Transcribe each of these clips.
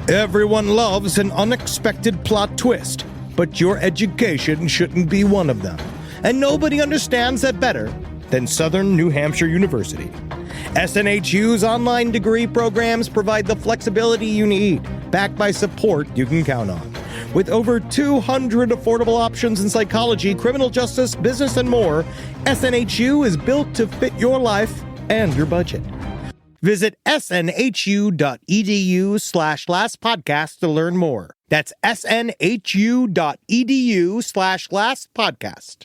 Everyone loves an unexpected plot twist, but your education shouldn't be one of them. And nobody understands that better than Southern New Hampshire University. SNHU's online degree programs provide the flexibility you need, backed by support you can count on. With over 200 affordable options in psychology, criminal justice, business, and more, SNHU is built to fit your life and your budget. Visit snhu.edu/lastpodcast to learn more. That's snhu.edu/lastpodcast.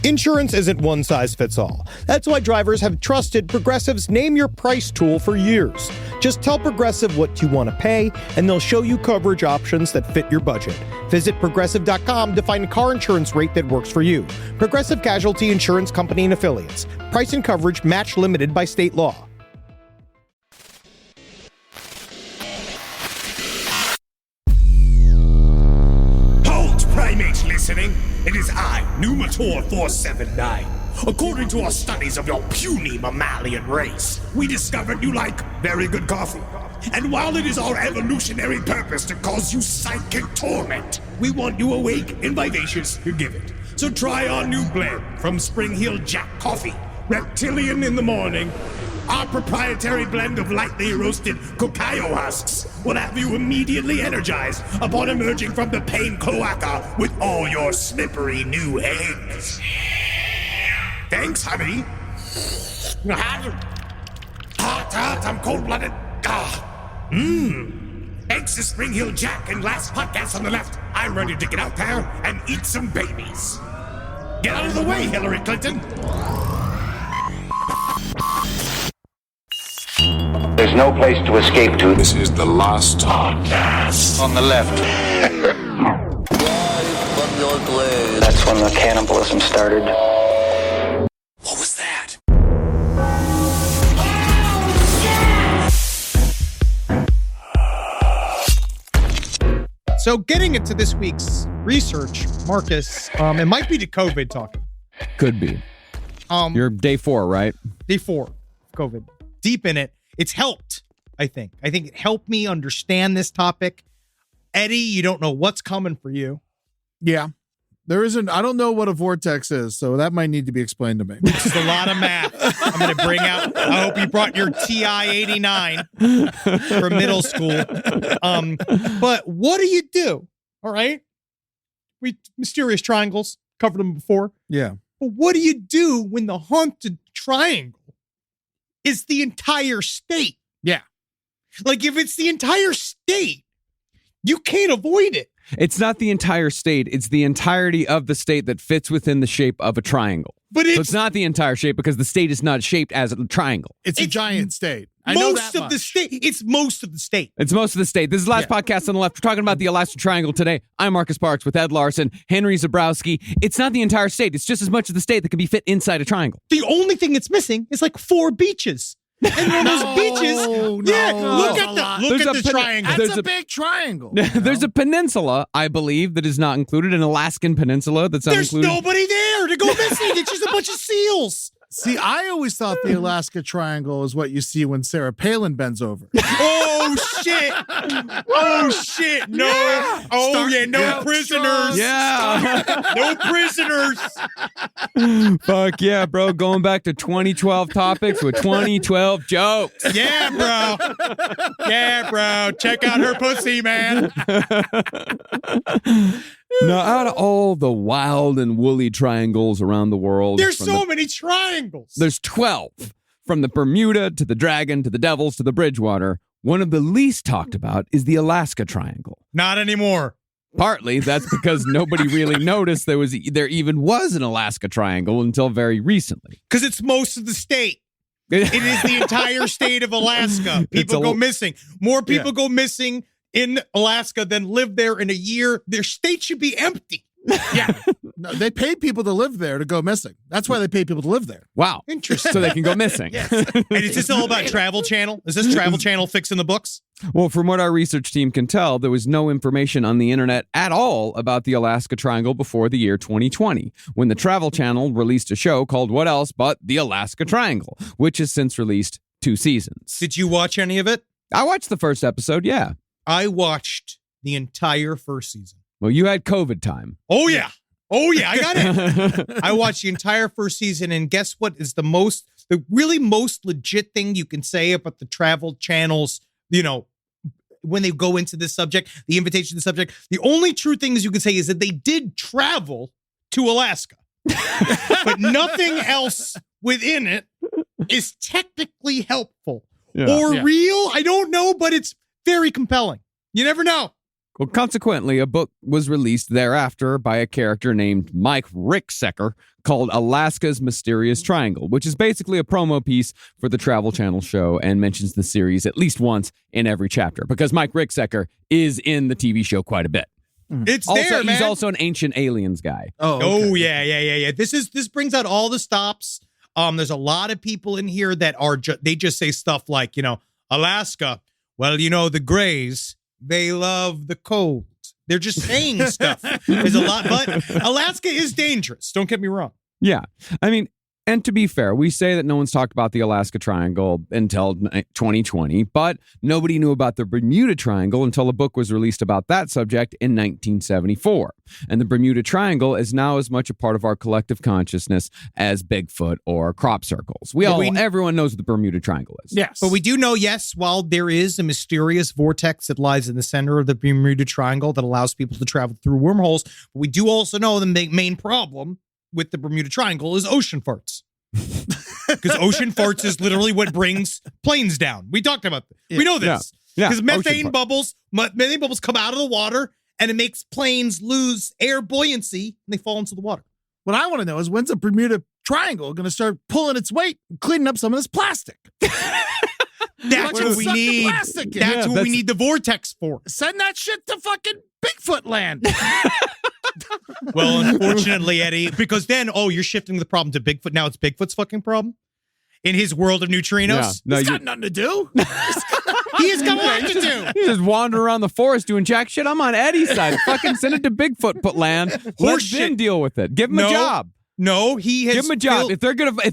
Insurance isn't one size fits all. That's why drivers have trusted Progressive's Name Your Price tool for years. Just tell Progressive what you want to pay, and they'll show you coverage options that fit your budget. Visit Progressive.com to find a car insurance rate that works for you. Progressive Casualty Insurance Company and Affiliates. Price and coverage match limited by state law. Primates listening, it is I, Numator 479. According to our studies of your puny mammalian race, we discovered you like very good coffee. And while it is our evolutionary purpose to cause you psychic torment, we want you awake and vivacious to give it. So try our new blend from Spring Hill Jack Coffee, Reptilian in the morning. Our proprietary blend of lightly roasted cacao husks will have you immediately energized upon emerging from the pain cloaca with all your slippery new eggs. Thanks, honey. Hot, I'm cold-blooded. Thanks to Spring Hill Jack and Last Podcast on the left, I'm ready to get out there and eat some babies. Get out of the way, Hillary Clinton. There's no place to escape to. This is the last podcast. On the left. That's when the cannibalism started. What was that? So getting into this week's research, Marcus, it might be the COVID talking. Could be. You're day 4, right? Day 4, COVID. Deep in it. It's helped, I think. I think it helped me understand this topic. Eddie, you don't know what's coming for you. Yeah. There isn't, I don't know what a vortex is, so that might need to be explained to me. Which is a lot of math. I'm going to bring out, I hope you brought your TI-89 for middle school. But what do you do? All right. Mysterious triangles, covered them before. Yeah. But what do you do when the haunted triangle is the entire state? Yeah. Like if it's the entire state, you can't avoid it. It's not the entire state. It's the entirety of the state that fits within the shape of a triangle. But so it's not the entire shape because the state is not shaped as a triangle. It's a giant state. I know that much. The state. It's most of the state. It's most of the state. This is the last podcast on the left. We're talking about the Alaska Triangle today. I'm Marcus Parks with Ed Larson, Henry Zabrowski. It's not the entire state. It's just as much of the state that can be fit inside a triangle. The only thing it's missing is like 4 beaches. And on those beaches, look at the triangle. That's a big triangle. There's a peninsula, I believe, that is not included, an Alaskan peninsula that's not included. There's nobody there to go missing. It's just a bunch of seals. See, I always thought the Alaska Triangle is what you see when Sarah Palin bends over. Oh, shit. Oh, shit. No. Yeah. No prisoners. Yeah. No prisoners. Fuck yeah, bro. Going back to 2012 topics with 2012 jokes. Yeah, bro. Yeah, bro. Check out her pussy, man. Now, out of all the wild and woolly triangles around the world, there's so many triangles. There's 12. From the Bermuda to the Dragon to the Devils to the Bridgewater. One of the least talked about is the Alaska Triangle. Not anymore. Partly that's because nobody really noticed there even was an Alaska Triangle until very recently. Because it's most of the state. It is the entire state of Alaska. People go missing. More people go missing in Alaska than live there in a year. Their state should be empty. Yeah. No, they pay people to live there to go missing. That's why they pay people to live there. Wow. Interesting. So they can go missing. Yes. And is this all about Travel Channel? Is this Travel Channel fixing the books? Well, from what our research team can tell, there was no information on the internet at all about the Alaska Triangle before the year 2020, when the Travel Channel released a show called What Else But the Alaska Triangle, which has since released 2 seasons. Did you watch any of it? I watched the first episode, yeah. I watched the entire first season. Well, you had COVID time. Oh, yeah. I got it. I watched the entire first season, and guess what is the really most legit thing you can say about the Travel Channel's, when they go into this subject, the invitation to the subject, the only true things you can say is that they did travel to Alaska. But nothing else within it is technically helpful or real. I don't know, but it's very compelling. You never know. Well, consequently, a book was released thereafter by a character named Mike Ricksecker called Alaska's Mysterious Triangle, which is basically a promo piece for the Travel Channel show and mentions the series at least once in every chapter because Mike Ricksecker is in the TV show quite a bit. It's also, there, man. He's also an Ancient Aliens guy. Oh, yeah. This brings out all the stops. There's a lot of people in here that are they just say stuff like, Alaska. Well, the Greys, they love the cold. They're just saying stuff. There's a lot, but Alaska is dangerous. Don't get me wrong. Yeah. I mean, and to be fair, we say that no one's talked about the Alaska Triangle until 2020, but nobody knew about the Bermuda Triangle until a book was released about that subject in 1974. And the Bermuda Triangle is now as much a part of our collective consciousness as Bigfoot or crop circles. Everyone knows what the Bermuda Triangle is. Yes. But we do know, while there is a mysterious vortex that lies in the center of the Bermuda Triangle that allows people to travel through wormholes, we do also know the main problem with the Bermuda Triangle is ocean farts. Because ocean farts is literally what brings planes down. We talked about this. Yeah. We know this. Because methane bubbles come out of the water and it makes planes lose air buoyancy and they fall into the water. What I want to know is when's the Bermuda Triangle going to start pulling its weight and cleaning up some of this plastic? That's what we need. That's what we need the vortex for. Send that shit to fucking Bigfoot land. Well, unfortunately, Eddie, because then, you're shifting the problem to Bigfoot. Now it's Bigfoot's fucking problem in his world of neutrinos. Yeah. He's got nothing to do. He has got a lot to do. He's just wandering around the forest doing jack shit. I'm on Eddie's side. Fucking send it to Bigfoot land. Let him deal with it. Give him a job. No, he has. Give him a job. If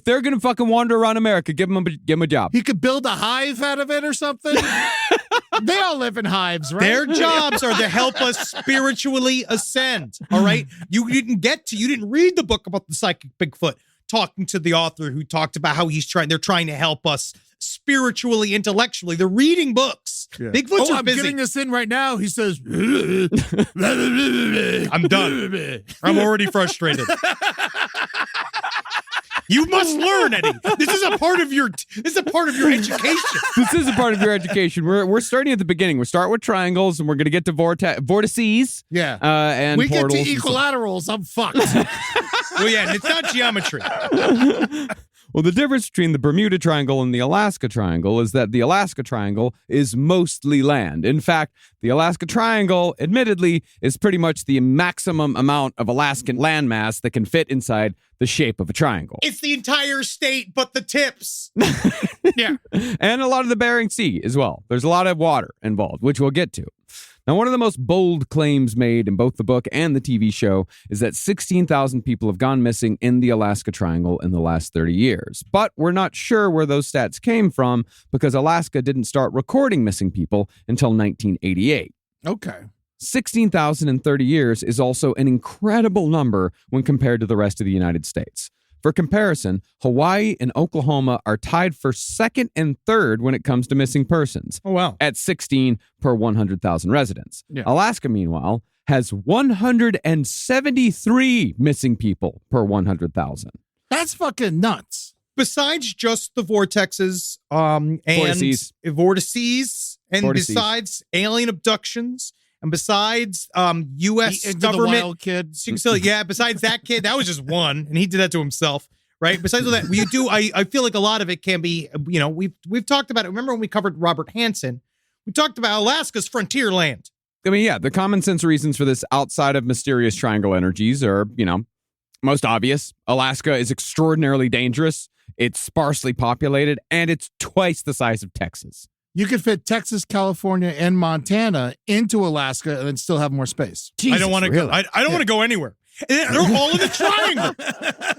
they're gonna fucking wander around America, give him a job. He could build a hive out of it or something. They all live in hives, right? Their jobs are to help us spiritually ascend. All right, you didn't read the book about the psychic Bigfoot talking to the author who talked about how they're trying to help us spiritually, intellectually. They're reading books. Yeah. Bigfoot's I'm busy. getting this in right now. He says, I'm done. I'm already frustrated. You must learn, Eddie. This is a part of your education. This is a part of your education. We're starting at the beginning. We start with triangles, and we're going to get to vortices. Yeah. And we get portals to equilaterals. I'm fucked. Well, yeah, and it's not geometry. Well, the difference between the Bermuda Triangle and the Alaska Triangle is that the Alaska Triangle is mostly land. In fact, the Alaska Triangle, admittedly, is pretty much the maximum amount of Alaskan landmass that can fit inside the shape of a triangle. It's the entire state, but the tips. Yeah. And a lot of the Bering Sea as well. There's a lot of water involved, which we'll get to. Now, one of the most bold claims made in both the book and the TV show is that 16,000 people have gone missing in the Alaska Triangle in the last 30 years. But we're not sure where those stats came from because Alaska didn't start recording missing people until 1988. Okay. 16,000 in 30 years is also an incredible number when compared to the rest of the United States. For comparison, Hawaii and Oklahoma are tied for second and third when it comes to missing persons. Oh, wow. At 16 per 100,000 residents. Yeah. Alaska, meanwhile, has 173 missing people per 100,000. That's fucking nuts. Besides just the vortexes, and Vortices. Besides alien abductions, and besides U.S. Into government, the wild kid. So yeah, besides that kid, that was just one, and he did that to himself, right? Besides all that, I feel like a lot of it can be, we've talked about it. Remember when we covered Robert Hansen? We talked about Alaska's frontier land. I mean, yeah, the common sense reasons for this outside of mysterious triangle energies are, most obvious. Alaska is extraordinarily dangerous. It's sparsely populated, and it's twice the size of Texas. You could fit Texas, California, and Montana into Alaska and then still have more space. I don't want to go. I don't want to go anywhere. And they're all in the triangle.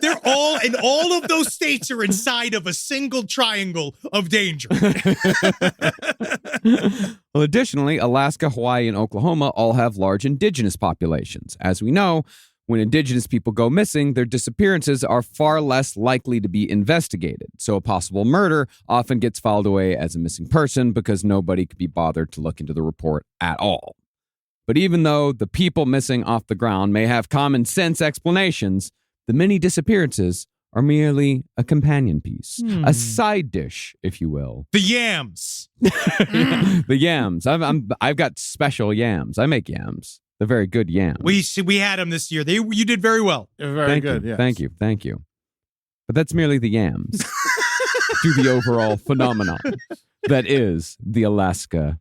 They're all, and all of those states are inside of a single triangle of danger. Well, additionally, Alaska, Hawaii, and Oklahoma all have large indigenous populations. As we know, when indigenous people go missing, their disappearances are far less likely to be investigated. So a possible murder often gets filed away as a missing person because nobody could be bothered to look into the report at all. But even though the people missing off the ground may have common sense explanations, the many disappearances are merely a companion piece, a side dish, if you will. The yams. The yams. I've got special yams. I make yams. They're very good yams. We had them this year. You did very well. They're very Thank good. you. Yes. Thank you. But that's merely the yams to the overall phenomenon that is the Alaska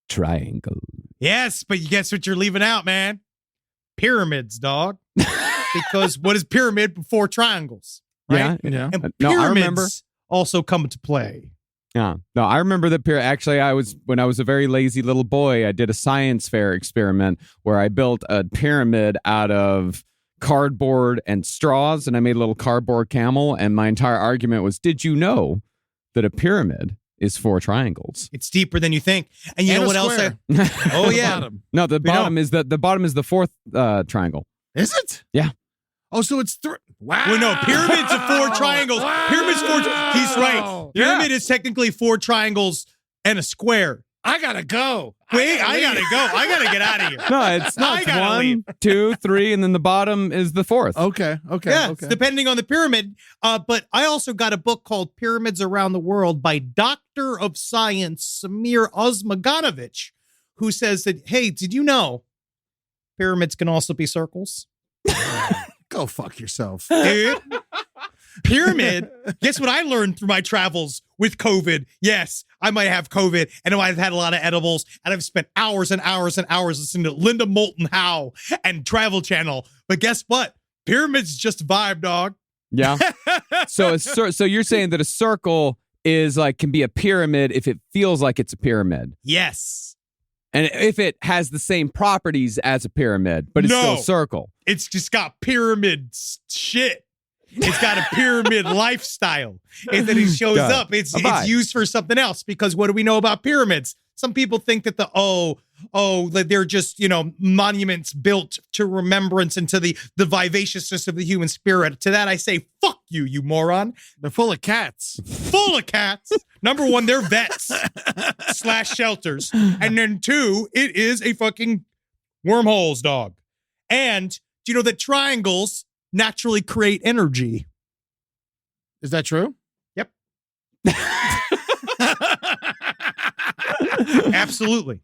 Triangle. Yes, but guess what you're leaving out, man? Pyramids, dog. Because what is pyramid before triangles? Right? Yeah. And No, I remember. pyramids also come into play. Yeah. No, I remember the pyramid. Actually, when I was a very lazy little boy, I did a science fair experiment where I built a pyramid out of cardboard and straws, and I made a little cardboard camel, and my entire argument was, did you know that a pyramid is 4 triangles? It's deeper than you think. And you And know a what square. else? Oh, yeah. Bottom. No, the bottom is the bottom is the 4th triangle. Is it? Yeah. Oh, so it's wow. Well, no, pyramids are 4 triangles. Wow. Pyramids 4. He's right. Pyramid is technically 4 triangles and a square. I gotta go. Wait, I gotta go. I gotta get out of here. No, it's not. I It's gotta 1, leave. 2, 3, and then the bottom is the 4th. Okay. Yeah, Okay. depending on the pyramid. But I also got a book called Pyramids Around the World by Doctor of Science Samir Osmaganovich, who says that, hey, did you know pyramids can also be circles? Go fuck yourself. Dude, pyramid. Guess what I learned through my travels with COVID? Yes, I might have COVID, and I've had a lot of edibles, and I've spent hours and hours and hours listening to Linda Moulton Howe and Travel Channel. But guess what? Pyramids just vibe, dog. Yeah. So you're saying that a circle is can be a pyramid if it feels like it's a pyramid, Yes. and if it has the same properties as a pyramid, but it's No. still a circle. It's just got pyramid shit. It's got a pyramid lifestyle. And then it shows Got it. up. It's A vibe. used for something else, because what do we know about pyramids? Some people think that that they're just, monuments built to remembrance and to the vivaciousness of the human spirit. To that I say, fuck you, you moron. They're full of cats. Full of cats. Number 1, they're vets / shelters. And then 2, it is a fucking wormholes, dog. And do you know that triangles naturally create energy? Is that true? Yep. Absolutely.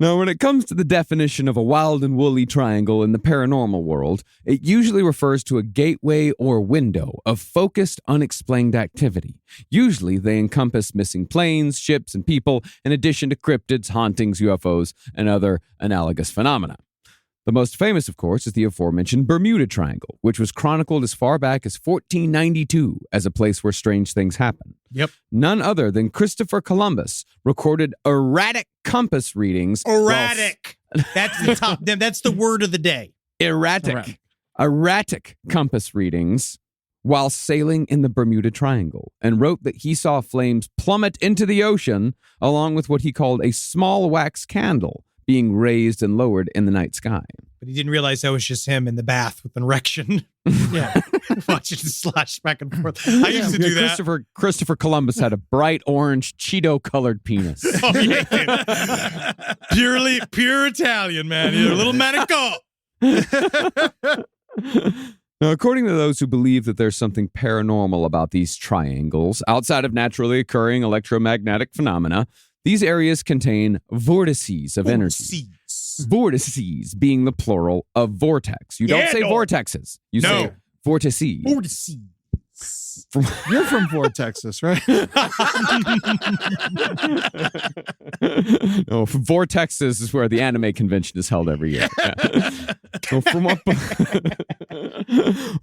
Now, when it comes to the definition of a wild and woolly triangle in the paranormal world, it usually refers to a gateway or window of focused, unexplained activity. Usually, they encompass missing planes, ships, and people, in addition to cryptids, hauntings, UFOs, and other analogous phenomena. The most famous, of course, is the aforementioned Bermuda Triangle, which was chronicled as far back as 1492 as a place where strange things happen. Yep. None other than Christopher Columbus recorded erratic compass readings. Erratic. That's the top. That's the word of the day. Erratic compass readings while sailing in the Bermuda Triangle, and wrote that he saw flames plummet into the ocean along with what he called a small wax candle being raised and lowered in the night sky. But he didn't realize that was just him in the bath with an erection. Yeah. Watching it slash back and forth. I used to do that. Christopher Columbus had a bright orange Cheeto-colored penis. Oh, yeah, dude. Pure Italian, man. You're a little manico. Now, according to those who believe that there's something paranormal about these triangles, outside of naturally occurring electromagnetic phenomena, these areas contain vortices of energy. Vortices being the plural of vortex. You don't say vortexes. You say vortices. You're from Fort Texas, right? No, Vortexes is where the anime convention is held every year. Yeah. So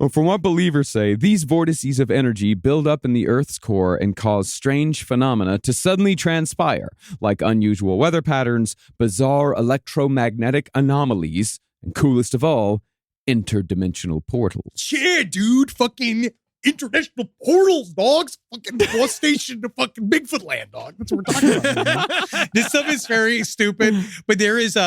from what believers say, these vortices of energy build up in the Earth's core and cause strange phenomena to suddenly transpire, like unusual weather patterns, bizarre electromagnetic anomalies, and coolest of all, interdimensional portals. Yeah, dude. Fucking international portals, dogs. Fucking force station to fucking Bigfoot land, dog. That's what we're talking about. This stuff is very stupid, but there is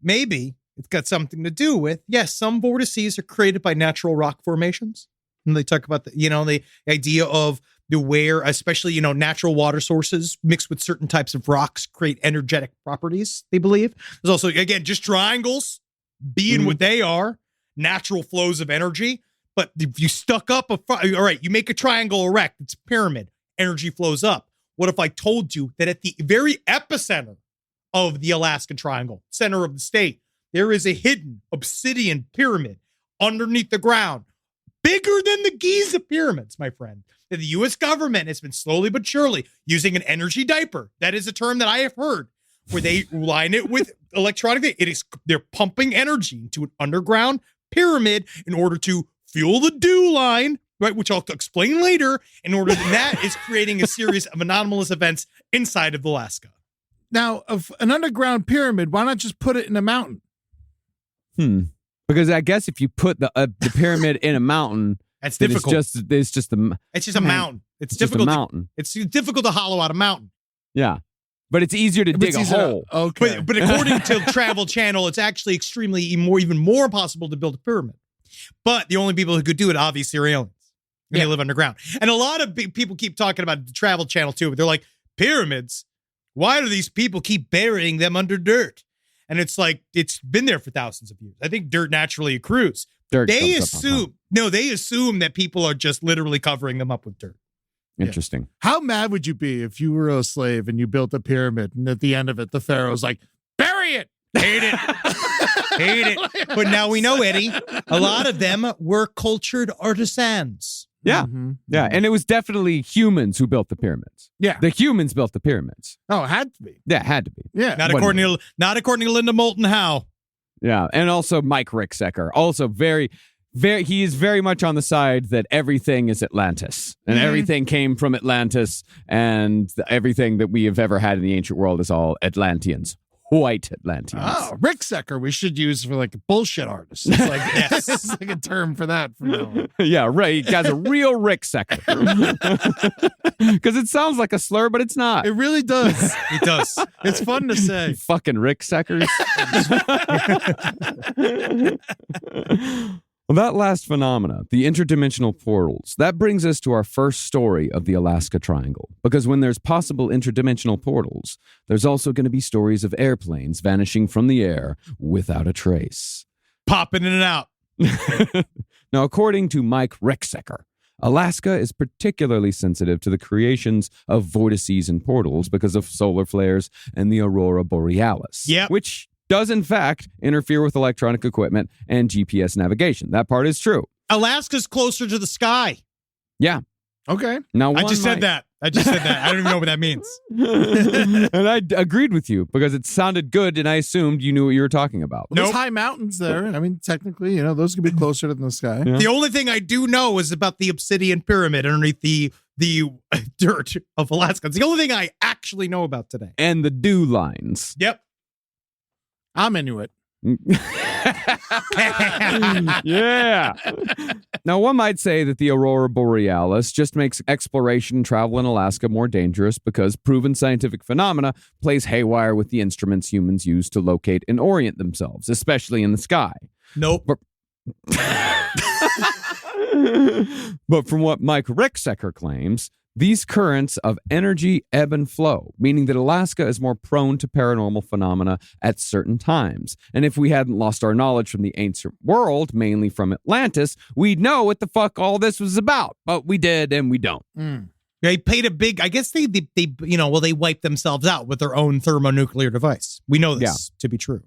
maybe it's got something to do with, yes, some vortices are created by natural rock formations. And they talk about the idea of where, especially, natural water sources mixed with certain types of rocks create energetic properties, they believe. There's also, again, just triangles being what they are, natural flows of energy. But if you stuck up all right, you make a triangle erect, it's a pyramid, energy flows up. What if I told you that at the very epicenter of the Alaskan Triangle, center of the state, there is a hidden obsidian pyramid underneath the ground, bigger than the Giza pyramids, my friend, that the U.S. government has been slowly but surely using an energy diaper. That is a term that I have heard, where they line it with electronic. They're pumping energy into an underground pyramid in order to fuel the dew line, right? Which I'll explain later. In order that is creating a series of anomalous events inside of Alaska. Now, of an underground pyramid, why not just put it in a mountain? Because I guess if you put the pyramid in a mountain, that's difficult. It's just a mountain. It's difficult. Just a mountain. It's difficult to hollow out a mountain. Yeah, but it's easier to dig a hole. Okay, but according to Travel Channel, it's actually extremely even more impossible to build a pyramid. But the only people who could do it, obviously, are aliens. And they live underground. And a lot of people keep talking about the Travel Channel too. But they're like, pyramids? Why do these people keep burying them under dirt? And it's like, it's been there for thousands of years. I think dirt naturally accrues. They assume that people are just literally covering them up with dirt. Interesting. How mad would you be if you were a slave and you built a pyramid and at the end of it, the pharaoh's like, bury it? Hate it. Hate it. But now we know, Eddie, a lot of them were cultured artisans. Yeah. Yeah. And it was definitely humans who built the pyramids. Yeah. The humans built the pyramids. Oh, it had to be. Yeah, it had to be. Yeah. Not according to Linda Moulton Howe. Yeah. And also Mike Ricksecker. Also he is very much on the side that everything is Atlantis and everything came from Atlantis and everything that we have ever had in the ancient world is all Atlanteans. White Atlanteans. Oh, Ricksecker we should use for like a bullshit artist. It's like, yes, it's like a term for that from now on. Yeah, right. He guy's a real Ricksecker. Because it sounds like a slur, but it's not. It really does. It does. It's fun to say. Fucking Rickseckers. Well, that last phenomena, the interdimensional portals, that brings us to our first story of the Alaska Triangle. Because when there's possible interdimensional portals, there's also going to be stories of airplanes vanishing from the air without a trace. Popping in and out. Now, according to Mike Ricksecker, Alaska is particularly sensitive to the creations of vortices and portals because of solar flares and the aurora borealis. Yep. Which does, in fact, interfere with electronic equipment and GPS navigation. That part is true. Alaska's closer to the sky. Yeah. Okay. Now, I just said that. I don't even know what that means. And I agreed with you because it sounded good and I assumed you knew what you were talking about. Well, there's high mountains there. I mean, technically, those could be closer to the sky. Yeah. The only thing I do know is about the obsidian pyramid underneath the dirt of Alaska. It's the only thing I actually know about today. And the dew lines. Yep. I'm into it. Yeah. Now, one might say that the aurora borealis just makes exploration and travel in Alaska more dangerous because proven scientific phenomena plays haywire with the instruments humans use to locate and orient themselves, especially in the sky. Nope. But from what Mike Ricksecker claims, these currents of energy ebb and flow, meaning that Alaska is more prone to paranormal phenomena at certain times. And if we hadn't lost our knowledge from the ancient world, mainly from Atlantis, we'd know what the fuck all this was about. But we did, and we don't. They paid a big, I guess they wiped themselves out with their own thermonuclear device. We know this to be true.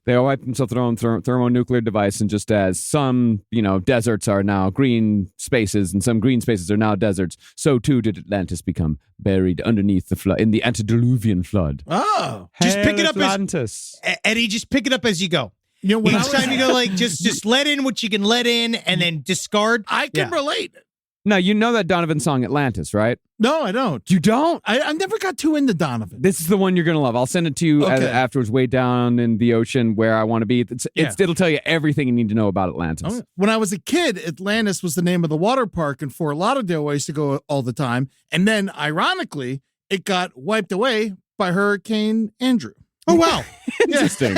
They all wiped themselves their own thermonuclear device, and just as some, deserts are now green spaces and some green spaces are now deserts, so too did Atlantis become buried underneath the flood, in the antediluvian flood. Oh. Just pick it up Atlantis. Eddie, just pick it up as you go. When Each time you go, just let in what you can let in and then discard. I can relate. Now, you know that Donovan song Atlantis, right? No, I don't. You don't? I never got too into Donovan. This is the one you're going to love. I'll send it to you afterwards, way down in the ocean where I want to be. It'll tell you everything you need to know about Atlantis. Oh, when I was a kid, Atlantis was the name of the water park in Fort Lauderdale where I used to go all the time. And then, ironically, it got wiped away by Hurricane Andrew. Oh, wow. Interesting.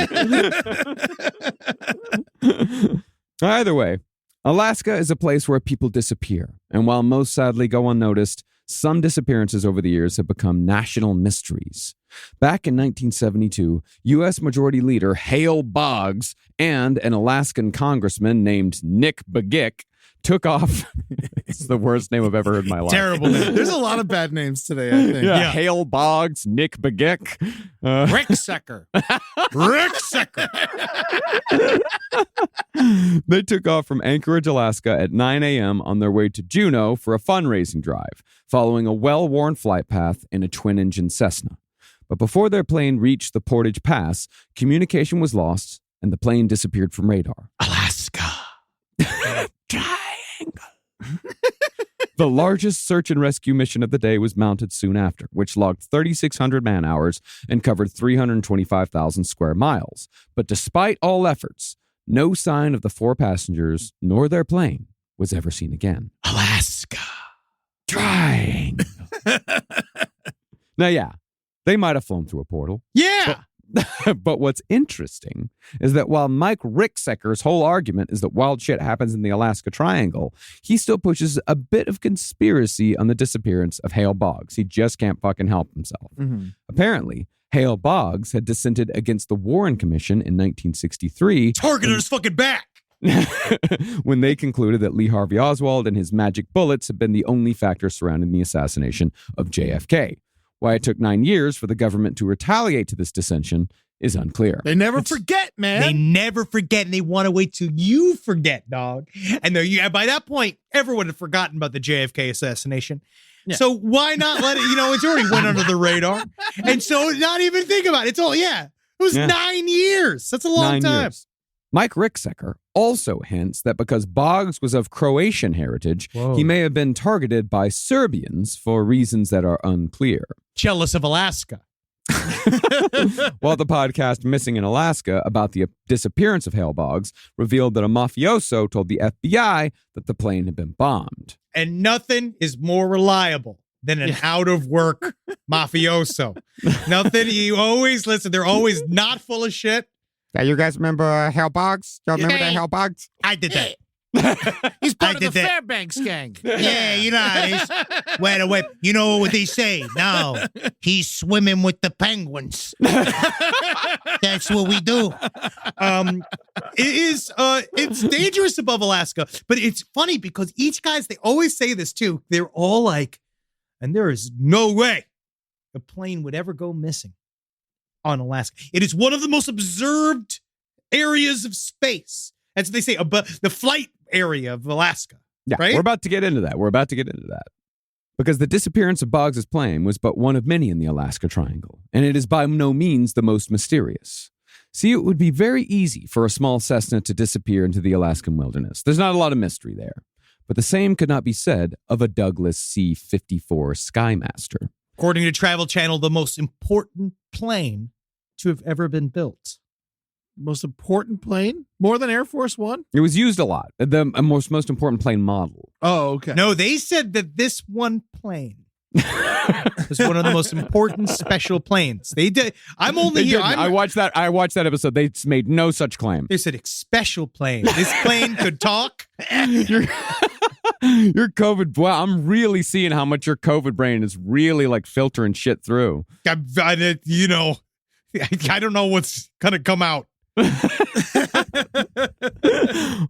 Either way, Alaska is a place where people disappear. And while most sadly go unnoticed, some disappearances over the years have become national mysteries. Back in 1972, U.S. Majority Leader Hale Boggs and an Alaskan congressman named Nick Bagick took off. It's the worst name I've ever heard in my life. Terrible name. There's a lot of bad names today, I think. Yeah. Hale Boggs, Nick Bagick. Rick Secker. Rick Secker. They took off from Anchorage, Alaska at 9 a.m. on their way to Juneau for a fundraising drive, following a well-worn flight path in a twin-engine Cessna. But before their plane reached the Portage Pass, communication was lost and the plane disappeared from radar. Alaska. Triangle. The largest search and rescue mission of the day was mounted soon after, which logged 3,600 man-hours and covered 325,000 square miles. But despite all efforts, no sign of the 4 passengers nor their plane was ever seen again. Alaska. Triangle. Now, yeah, they might have flown through a portal. Yeah. But what's interesting is that while Mike Ricksecker's whole argument is that wild shit happens in the Alaska Triangle, he still pushes a bit of conspiracy on the disappearance of Hale Boggs. He just can't fucking help himself. Mm-hmm. Apparently, Hale Boggs had dissented against the Warren Commission in 1963. Targeted his fucking back. When they concluded that Lee Harvey Oswald and his magic bullets had been the only factor surrounding the assassination of JFK. Why it took 9 years for the government to retaliate to this dissension is unclear. They never forget, man. They never forget, and they want to wait till you forget, dog. And by that point, everyone had forgotten about the JFK assassination. Yeah. So why not let it, it's already went under the radar. And so not even think about it. It was 9 years. That's a long 9 time. years. Mike Ricksecker also hints that because Boggs was of Croatian heritage, he may have been targeted by Serbians for reasons that are unclear. Jealous of Alaska. While the podcast Missing in Alaska about the disappearance of Hale Boggs revealed that a mafioso told the FBI that the plane had been bombed. And nothing is more reliable than an out-of-work mafioso. Nothing. You always listen. They're always not full of shit. Yeah, you guys remember Hale Boggs? Y'all remember that Hale Boggs? I did that. He's part of the Fairbanks gang. Yeah, wait. You know what they say? No, he's swimming with the penguins. That's what we do. It's dangerous above Alaska, but it's funny because each guys, they always say this too. They're all like, and there is no way the plane would ever go missing on Alaska. It is one of the most observed areas of space. That's what they say, the flight area of Alaska. Yeah, right? We're about to get into that. Because the disappearance of Boggs' plane was but one of many in the Alaska Triangle, and it is by no means the most mysterious. See, it would be very easy for a small Cessna to disappear into the Alaskan wilderness. There's not a lot of mystery there. But the same could not be said of a Douglas C-54 Skymaster. According to Travel Channel, the most important plane to have ever been built. Most important plane? More than Air Force One? It was used a lot. The most important plane model. Oh, okay. No, they said that this one plane was one of the most important special planes. They did. I'm only here. I watched that episode. They made no such claim. They said special plane. This plane could talk. Your COVID, wow, I'm really seeing how much your COVID brain is really like filtering shit through. I don't know what's going to come out.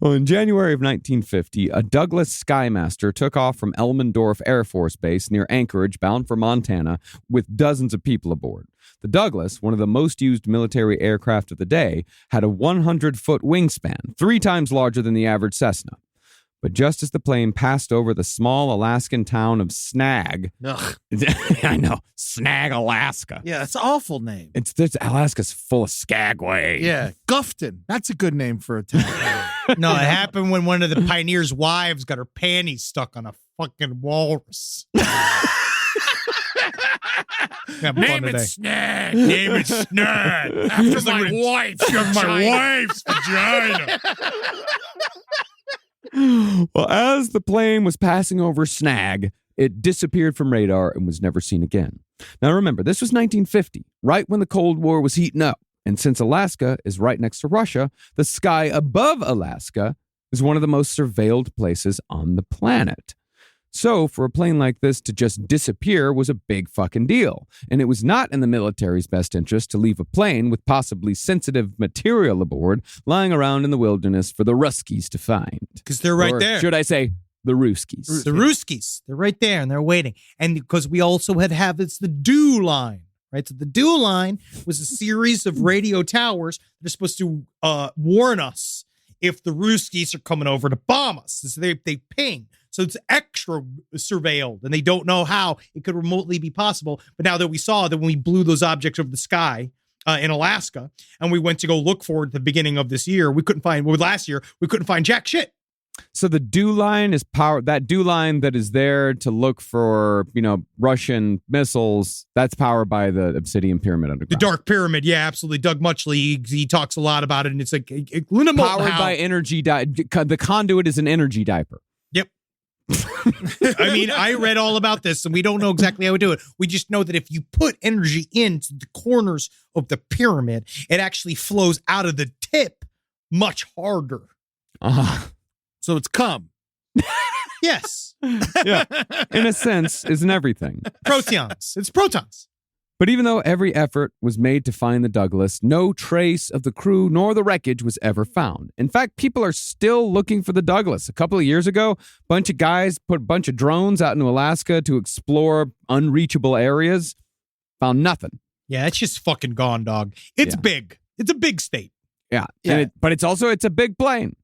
Well, in January of 1950, a Douglas Skymaster took off from Elmendorf Air Force Base near Anchorage, bound for Montana, with dozens of people aboard. The Douglas, one of the most used military aircraft of the day, had a 100-foot wingspan, 3 times larger than the average Cessna. But just as the plane passed over the small Alaskan town of Snag, I know, Snag, Alaska. Yeah, that's an awful name. Alaska's full of skagway. Yeah, Gufton. That's a good name for a town. No, it happened when one of the pioneers' wives got her panties stuck on a fucking walrus. Name it Snag. Name it Snag. After my wife's vagina. Well, as the plane was passing over Snag, it disappeared from radar and was never seen again. Now remember, this was 1950, right when the Cold War was heating up. And since Alaska is right next to Russia, the sky above Alaska is one of the most surveilled places on the planet. So for a plane like this to just disappear was a big fucking deal. And it was not in the military's best interest to leave a plane with possibly sensitive material aboard lying around in the wilderness for the Ruskies to find. Because they're right Or there. should I say, the Ruskies. The Ruskies. They're right there and they're waiting. And because we also it's the DEW line, right? So the DEW line was a series of radio towers that are supposed to warn us if the Ruskies are coming over to bomb us. So they ping. So it's extra surveilled, and they don't know how it could remotely be possible. But now that we saw that when we blew those objects over the sky in Alaska, and we went to go look for it at the beginning of this year, last year, we couldn't find jack shit. So the DEW line is that DEW line that is there to look for, Russian missiles, that's powered by the Obsidian Pyramid underground. The Dark Pyramid, yeah, absolutely. Doug Muchley, he talks a lot about it, and it's like powered by energy. The conduit is an energy diaper. Yep. I mean, I read all about this, and we don't know exactly how we do it. We just know that if you put energy into the corners of the pyramid, it actually flows out of the tip much harder. So it's cum. Yes. Yeah. In a sense, isn't everything. Protons. It's protons. But even though every effort was made to find the Douglas, no trace of the crew nor the wreckage was ever found. In fact, people are still looking for the Douglas. A couple of years ago, a bunch of guys put a bunch of drones out into Alaska to explore unreachable areas. Found nothing. Yeah, it's just fucking gone, dog. It's big. It's a big state. Yeah. But it's a big plane.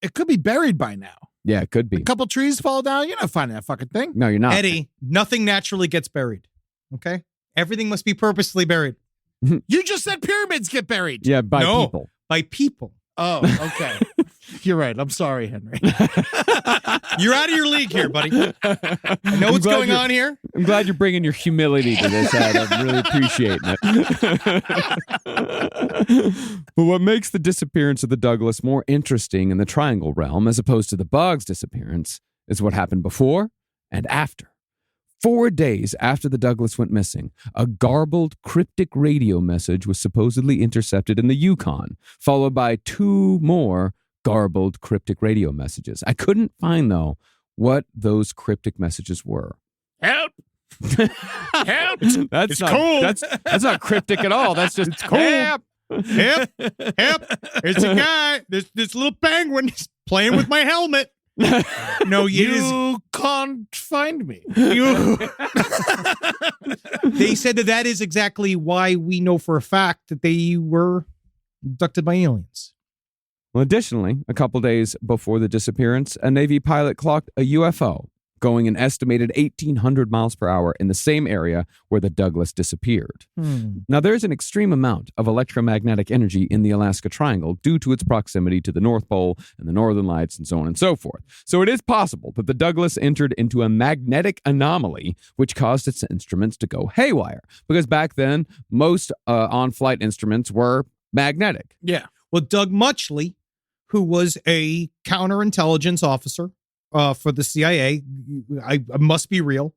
It could be buried by now. Yeah, it could be. A couple trees fall down. You're not finding that fucking thing. No, you're not. Eddie, nothing naturally gets buried. Okay? Everything must be purposely buried. You just said pyramids get buried. Yeah, by people. By people. Oh, okay. You're right. I'm sorry, Henry. You're out of your league here, buddy. I know what's going on here. I'm glad you're bringing your humility to this, Ed. I'm really appreciating it. But what makes the disappearance of the Douglas more interesting in the Triangle realm as opposed to the Bog's disappearance is what happened before and after. 4 days after the Douglas went missing, a garbled, cryptic radio message was supposedly intercepted in the Yukon, followed by 2 more garbled, cryptic radio messages. I couldn't find, though, what those cryptic messages were. Help! Help! That's it's not cold. That's not cryptic at all. That's just It's cold. Help! Help! Help! There's a guy. This little penguin is playing with my helmet. No, You can't find me. They said that is exactly why we know for a fact that they were abducted by aliens. Well, additionally, a couple days before the disappearance, a Navy pilot clocked a UFO going an estimated 1,800 miles per hour in the same area where the Douglas disappeared. Now, there's an extreme amount of electromagnetic energy in the Alaska Triangle due to its proximity to the North Pole and the Northern Lights and so on and so forth. So it is possible that the Douglas entered into a magnetic anomaly which caused its instruments to go haywire, because back then, most on-flight instruments were magnetic. Yeah. Well, Doug Muchley, who was a counterintelligence officer for the CIA, I must be real.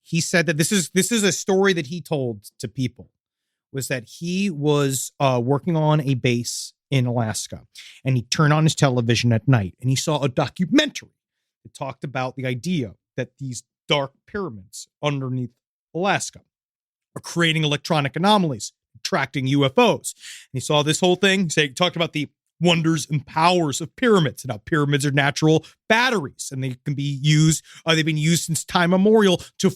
He said that this is a story that he told to people, was that he was working on a base in Alaska, and he turned on his television at night and he saw a documentary that talked about the idea that these dark pyramids underneath Alaska are creating electronic anomalies, attracting UFOs. And he saw this whole thing, talked about the wonders and powers of pyramids, and how pyramids are natural batteries, and they can be used. They've been used since time immemorial to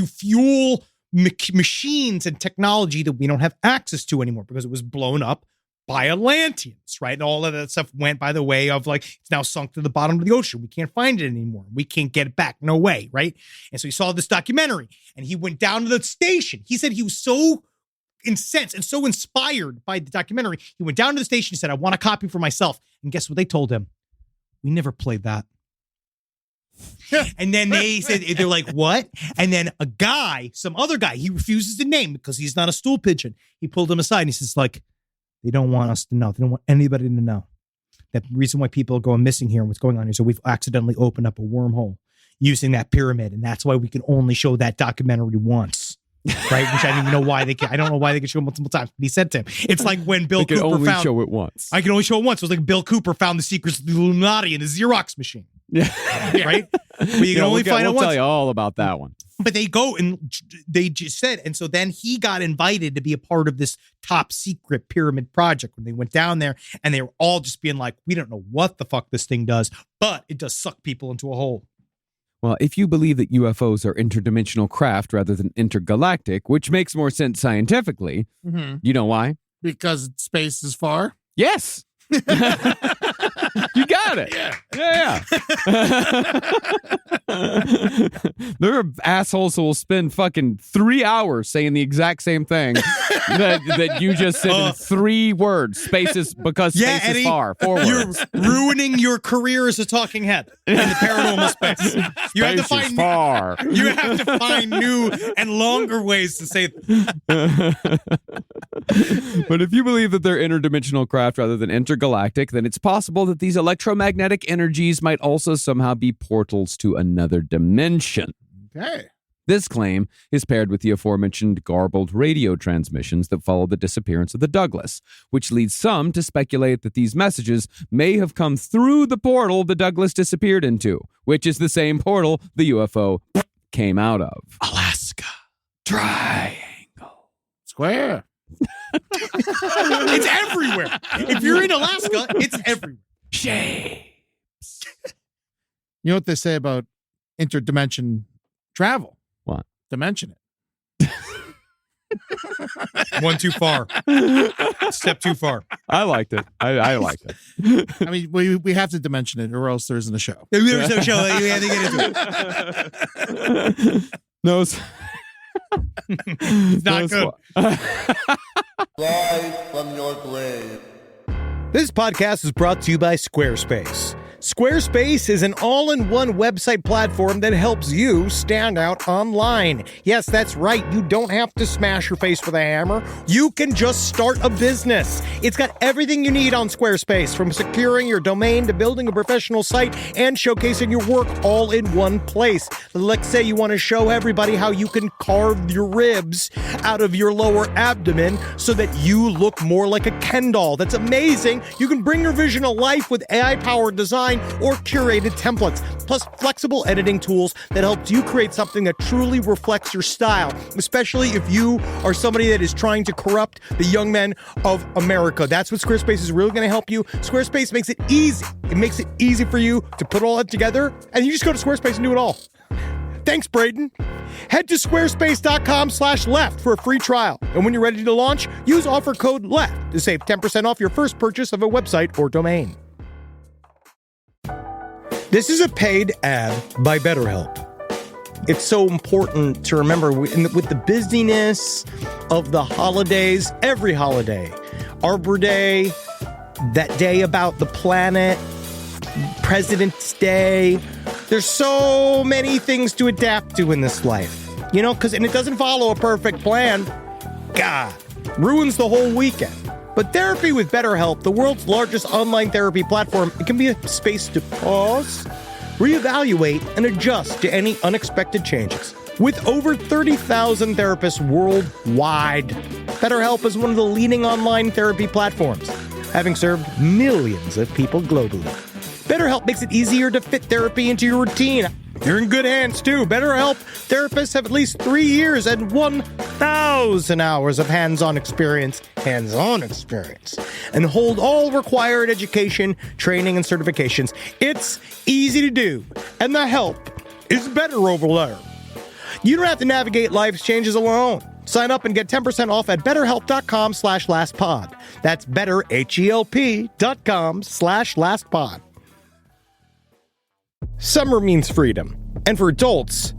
fuel machines and technology that we don't have access to anymore because it was blown up by Atlanteans, right? And all of that stuff went by the way of it's now sunk to the bottom of the ocean. We can't find it anymore. We can't get it back. No way, right? And so he saw this documentary, and he went down to the station. He said he was so incensed and so inspired by the documentary, he went down to the station and said, I want a copy for myself. And guess what they told him? We never played that. And then they're like, what? And then some other guy, he refuses to name because he's not a stool pigeon. He pulled him aside and he says, like, they don't want us to know. They don't want anybody to know. That reason why people are going missing here and what's going on here. So we've accidentally opened up a wormhole using that pyramid. And that's why we can only show that documentary once. Right? Which I don't even know why I don't know why they can show it multiple times. But he said to him, it's like when Bill Cooper only show it once. I can only show it once. It was like Bill Cooper found the secrets of the Illuminati in a Xerox machine. Yeah. Right? But you can only find it once. We'll tell you all about that one. But they go and they just said, and so then he got invited to be a part of this top secret pyramid project when they went down there, and they were all just being like, we don't know what the fuck this thing does, but it does suck people into a hole. Well, if you believe that UFOs are interdimensional craft rather than intergalactic, which makes more sense scientifically, you know why? Because space is far? Yes. You got it. Yeah. There are assholes who will spend fucking 3 hours saying the exact same thing that you just said in 3 words. Space is Eddie, is far. 4 words. You're ruining your career as a talking head in the paranormal space. You have to find new and longer ways to say But if you believe that they're interdimensional craft rather than intergalactic, then it's possible that these electromagnetic energies might also somehow be portals to another dimension. Okay. This claim is paired with the aforementioned garbled radio transmissions that follow the disappearance of the Douglas, which leads some to speculate that these messages may have come through the portal the Douglas disappeared into, which is the same portal the UFO came out of. Alaska. Triangle. Square. It's everywhere. If you're in Alaska, it's everywhere. Shapes. You know what they say about interdimension travel? What? Dimension it. One too far. Step too far. I liked it. I liked it. I mean, we have to dimension it, or else there isn't a show. There's no show. You have to get into it. No, it's not good. Rise from your grave. This podcast is brought to you by Squarespace. Squarespace is an all-in-one website platform that helps you stand out online. Yes, that's right. You don't have to smash your face with a hammer. You can just start a business. It's got everything you need on Squarespace, from securing your domain to building a professional site and showcasing your work all in one place. Let's say you want to show everybody how you can carve your ribs out of your lower abdomen so that you look more like a Ken doll. That's amazing. You can bring your vision to life with AI-powered design or curated templates, plus flexible editing tools that helps you create something that truly reflects your style, especially if you are somebody that is trying to corrupt the young men of America. That's what Squarespace is really going to help you. Squarespace makes it easy. It makes it easy for you to put all that together, and you just go to Squarespace and do it all. Thanks, Braden. Head to squarespace.com/left for a free trial. And when you're ready to launch, use offer code LEFT to save 10% off your first purchase of a website or domain. This is a paid ad by BetterHelp. It's so important to remember with the busyness of the holidays, every holiday, Arbor Day, that day about the planet, President's Day. There's so many things to adapt to in this life, you know, and it doesn't follow a perfect plan. God, ruins the whole weekend. But therapy with BetterHelp, the world's largest online therapy platform, it can be a space to pause, reevaluate, and adjust to any unexpected changes. With over 30,000 therapists worldwide, BetterHelp is one of the leading online therapy platforms, having served millions of people globally. BetterHelp makes it easier to fit therapy into your routine. You're in good hands, too. BetterHelp therapists have at least 3 years and 1,000 hours of hands-on experience, and hold all required education, training, and certifications. It's easy to do, and the help is better over there. You don't have to navigate life's changes alone. Sign up and get 10% off at betterhelp.com/lastpod. That's betterhelp.com/lastpod. Summer means freedom. And for adults,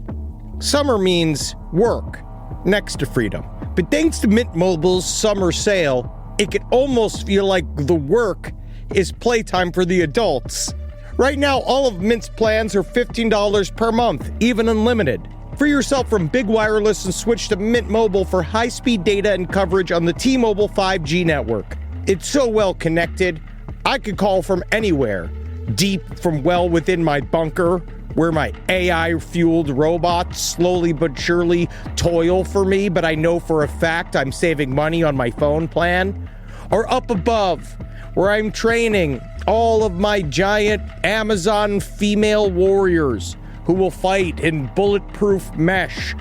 summer means work next to freedom. But thanks to Mint Mobile's summer sale, it can almost feel like the work is playtime for the adults. Right now, all of Mint's plans are $15 per month, even unlimited. Free yourself from big wireless and switch to Mint Mobile for high-speed data and coverage on the T-Mobile 5G network. It's so well connected, I could call from anywhere. Deep from well within my bunker, where my AI-fueled robots slowly but surely toil for me, but I know for a fact I'm saving money on my phone plan. Or up above, where I'm training all of my giant Amazon female warriors who will fight in bulletproof mesh.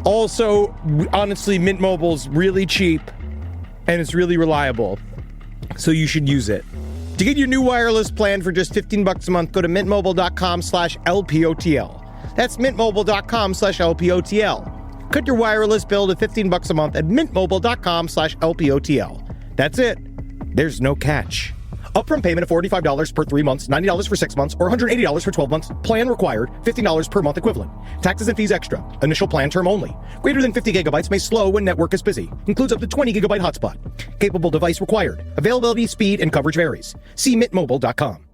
Also, honestly, Mint Mobile's really cheap and it's really reliable, so you should use it. To get your new wireless plan for just $15 a month, go to mintmobile.com/LPOTL. That's mintmobile.com/LPOTL. Cut your wireless bill to $15 a month at mintmobile.com/LPOTL. That's it. There's no catch. Upfront payment of $45 per 3 months, $90 for 6 months, or $180 for 12 months. Plan required, $15 per month equivalent. Taxes and fees extra. Initial plan term only. Greater than 50 gigabytes may slow when network is busy. Includes up to 20 gigabyte hotspot. Capable device required. Availability, speed, and coverage varies. See mintmobile.com.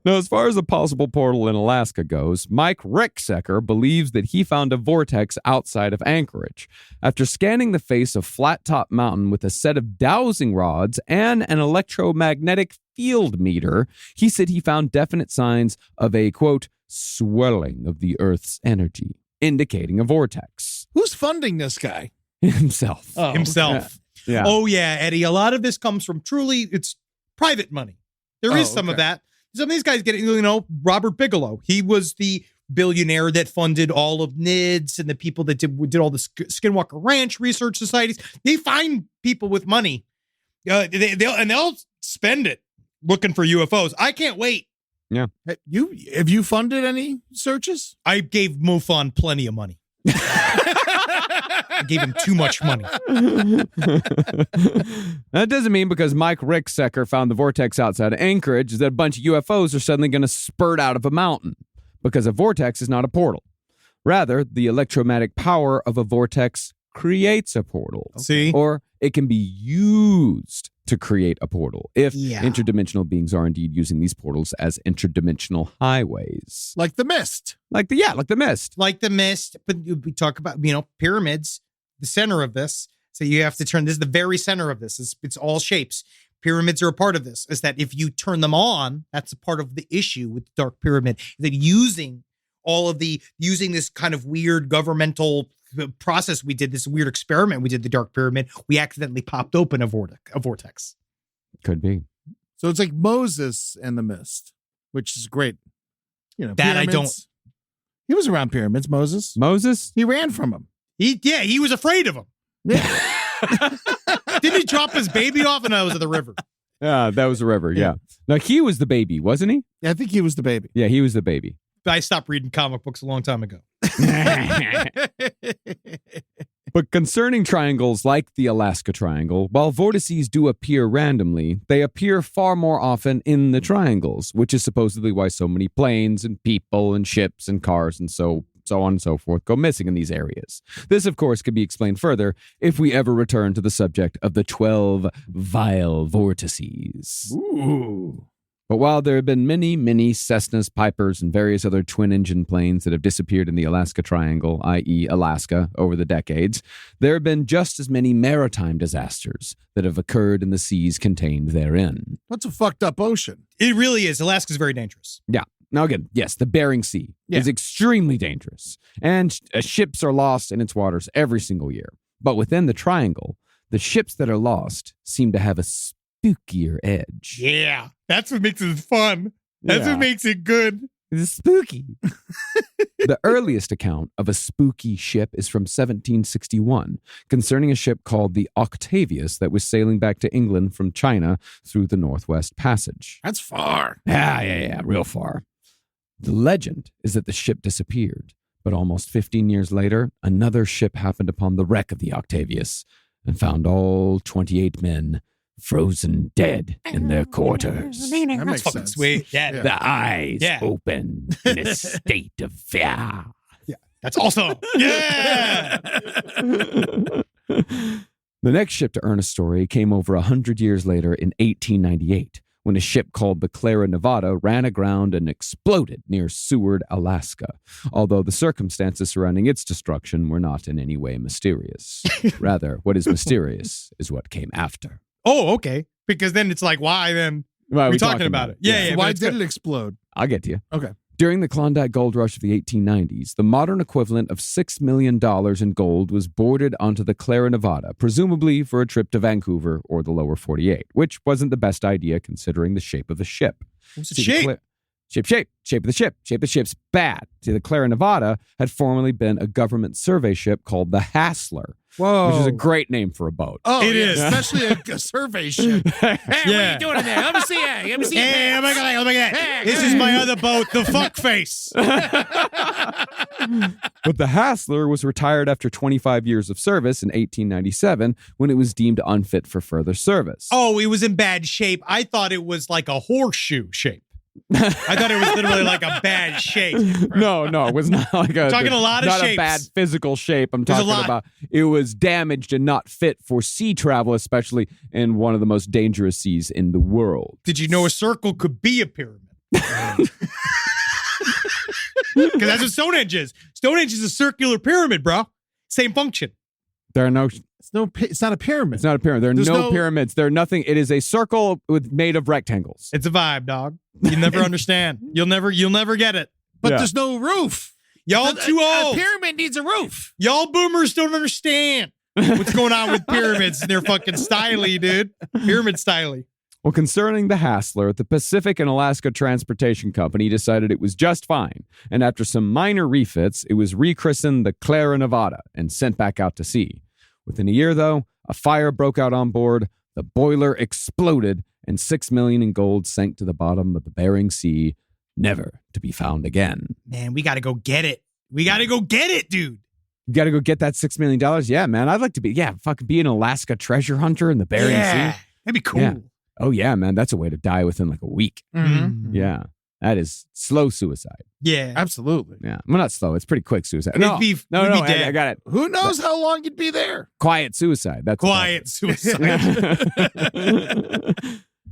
Now, as far as a possible portal in Alaska goes, Mike Ricksecker believes that he found a vortex outside of Anchorage. After scanning the face of Flat Top Mountain with a set of dowsing rods and an electromagnetic field meter, he said he found definite signs of a, quote, swelling of the Earth's energy, indicating a vortex. Who's funding this guy? Himself. Oh, Himself. Yeah. Oh, yeah, Eddie. A lot of this comes from it's private money. There is some of that. Some of these guys get, Robert Bigelow. He was the billionaire that funded all of NIDS and the people that did all the Skinwalker Ranch research societies. They find people with money. They'll spend it looking for UFOs. I can't wait. Yeah. Have you funded any searches? I gave MUFON plenty of money. I gave him too much money. That doesn't mean because Mike Ricksecker found the vortex outside of Anchorage that a bunch of UFOs are suddenly going to spurt out of a mountain, because a vortex is not a portal. Rather, the electromagnetic power of a vortex creates a portal. See? Or it can be used to create a portal if interdimensional beings are indeed using these portals as interdimensional highways. Like the mist. Like the mist. Like the mist. But we talk about, pyramids, the center of this. So you have to turn, this is the very center of this. It's all shapes. Pyramids are a part of this. Is that if you turn them on, that's a part of the issue with the Dark Pyramid. That using this kind of weird governmental process we did, this weird experiment we did, the Dark Pyramid, we accidentally popped open a vortex. Could be. So it's like Moses and the mist, which is great. That pyramids. I don't. He was around pyramids, Moses. Moses? He ran from them. He was afraid of them. Yeah. Didn't he drop his baby off? And I was at the river. Yeah, that was the river. Yeah. Now, he was the baby, wasn't he? Yeah, I think he was the baby. Yeah, he was the baby. I stopped reading comic books a long time ago. But concerning triangles like the Alaska Triangle, while vortices do appear randomly, they appear far more often in the triangles, which is supposedly why so many planes and people and ships and cars and so on and so forth go missing in these areas. This, of course, could be explained further if we ever return to the subject of the 12 vile vortices. Ooh. But while there have been many, many Cessnas, Pipers, and various other twin-engine planes that have disappeared in the Alaska Triangle, i.e. Alaska, over the decades, there have been just as many maritime disasters that have occurred in the seas contained therein. What's a fucked up ocean? It really is. Alaska's very dangerous. Yeah. Now again, yes, the Bering Sea is extremely dangerous, and ships are lost in its waters every single year. But within the triangle, the ships that are lost seem to have a spookier edge. Yeah. That's what makes it fun. That's what makes it good. It's spooky. The earliest account of a spooky ship is from 1761, concerning a ship called the Octavius that was sailing back to England from China through the Northwest Passage. That's far. Yeah, real far. The legend is that the ship disappeared, but almost 15 years later, another ship happened upon the wreck of the Octavius and found all 28 men frozen dead in their quarters. That makes sense. Sweet. Yeah. The eyes open in a state of fear. Yeah. That's awesome. Yeah. The next ship to earn a story came over 100 years later in 1898, when a ship called the Clara Nevada ran aground and exploded near Seward, Alaska, although the circumstances surrounding its destruction were not in any way mysterious. Rather, what is mysterious is what came after. Oh, okay. Because then it's like, why then? Well, We're talking about it. Yeah. So why did it explode? I'll get to you. Okay. During the Klondike Gold Rush of the 1890s, the modern equivalent of $6 million in gold was boarded onto the Clara Nevada, presumably for a trip to Vancouver or the lower 48, which wasn't the best idea considering the shape of the ship. What's the shape? Shape of the ship. Shape of the ship's bad. See, the Clara Nevada had formerly been a government survey ship called the Hassler, Whoa. which is a great name for a boat. Oh, It is. Especially a survey ship. Hey, what are you doing in there? Let me see it. Let me see it. Hey, oh my God. This is my other boat, the fuck face. But the Hassler was retired after 25 years of service in 1897 when it was deemed unfit for further service. Oh, it was in bad shape. I thought it was like a horseshoe shape. I thought it was literally like a bad shape. No, it was not like a Talking a lot of not shapes. a bad physical shape. I'm There's a talking lot. about it was damaged and not fit for sea travel, especially in one of the most dangerous seas in the world. Did you know a circle could be a pyramid? Because that's what Stonehenge is. Stonehenge is a circular pyramid, bro. Same function. There are no. It's not a pyramid. It's not a pyramid. There are There's no no- pyramids. There are nothing. It is a circle made of rectangles. It's a vibe, dog. You'll never understand. You'll never get it. But Yeah. there's no roof. Y'all The- too a old. pyramid needs a roof. Y'all boomers don't understand what's going on with pyramids. They're fucking styly, dude. Pyramid styly. Well, concerning the Hassler, the Pacific and Alaska Transportation Company decided it was just fine, and after some minor refits, it was rechristened the Clara Nevada and sent back out to sea. Within a year, though, a fire broke out on board, the boiler exploded, and $6 million in gold sank to the bottom of the Bering Sea, never to be found again. Man, we got to go get it. We got to go get it, dude. You got to go get that $6 million? Yeah, man. I'd like to fucking be an Alaska treasure hunter in the Bering Yeah. Sea. That'd be cool. Yeah. Oh, yeah, man. That's a way to die within like a week. Mm-hmm. Yeah. That is slow suicide. Yeah. Absolutely. Yeah. Well, not slow. It's pretty quick suicide. We'd No, be Andy, dead. I got it. Who knows how long you'd be there? Quiet suicide. That's Quiet suicide.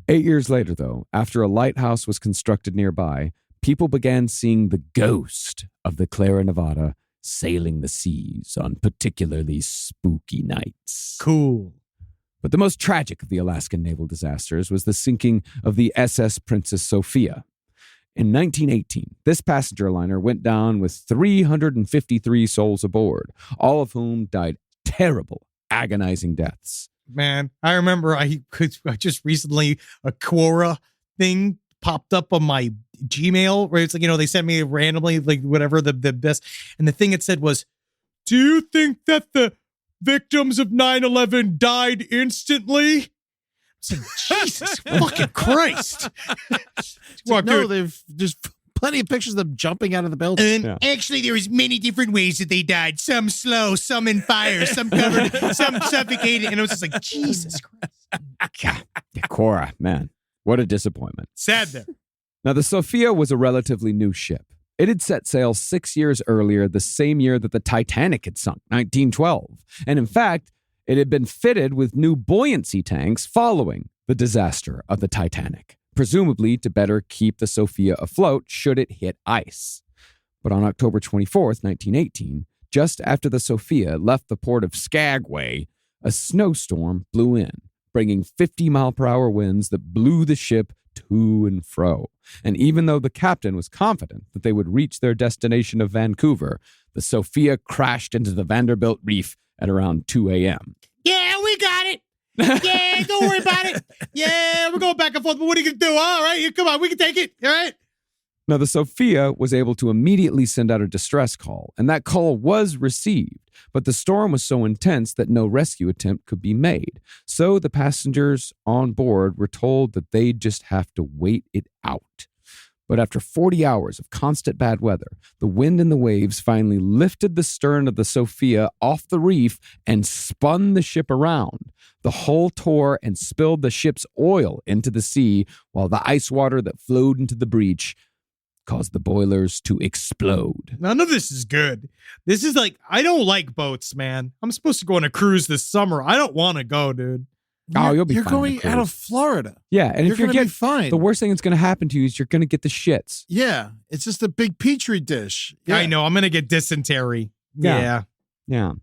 8 years later, though, after a lighthouse was constructed nearby, people began seeing the ghost of the Clara Nevada sailing the seas on particularly spooky nights. Cool. But the most tragic of the Alaskan naval disasters was the sinking of the SS Princess Sophia. In 1918, this passenger liner went down with 353 souls aboard, all of whom died terrible, agonizing deaths. Man, I remember I just recently a Quora thing popped up on my Gmail where it's like, they sent me randomly like whatever the best. And the thing it said was, do you think that the victims of 9/11 died instantly? It's like, Jesus fucking Christ. There's plenty of pictures of them jumping out of the building. And actually, there was many different ways that they died. Some slow, some in fire, some covered, some suffocated. And it was just like, Jesus Christ. Cora, man, what a disappointment. Sad there. Now, the Sophia was a relatively new ship. It had set sail 6 years earlier, the same year that the Titanic had sunk, 1912. And in fact, it had been fitted with new buoyancy tanks following the disaster of the Titanic, presumably to better keep the Sophia afloat should it hit ice. But on October 24th, 1918, just after the Sophia left the port of Skagway, a snowstorm blew in, bringing 50-mile-per-hour winds that blew the ship to and fro. And even though the captain was confident that they would reach their destination of Vancouver, the Sophia crashed into the Vanderbilt Reef at around 2 a.m. Yeah, we got it. Yeah, don't worry about it. Yeah, we're going back and forth, but what are you going to do? All right, come on, we can take it. All right. Now, the Sophia was able to immediately send out a distress call, and that call was received, but the storm was so intense that no rescue attempt could be made. So the passengers on board were told that they'd just have to wait it out. But after 40 hours of constant bad weather, the wind and the waves finally lifted the stern of the Sophia off the reef and spun the ship around. The hull tore and spilled the ship's oil into the sea, while the ice water that flowed into the breach caused the boilers to explode. None of this is good. This is like, I don't like boats, man. I'm supposed to go on a cruise this summer. I don't want to go, dude. Oh, you'll be You're fine on the going out cruise. of Florida. Yeah, and if You're you gonna get be fine. the worst thing that's going to happen to you is you're going to get the shits. Yeah, it's just a big petri dish. Yeah. I know. I'm going to get dysentery. Yeah. Yeah.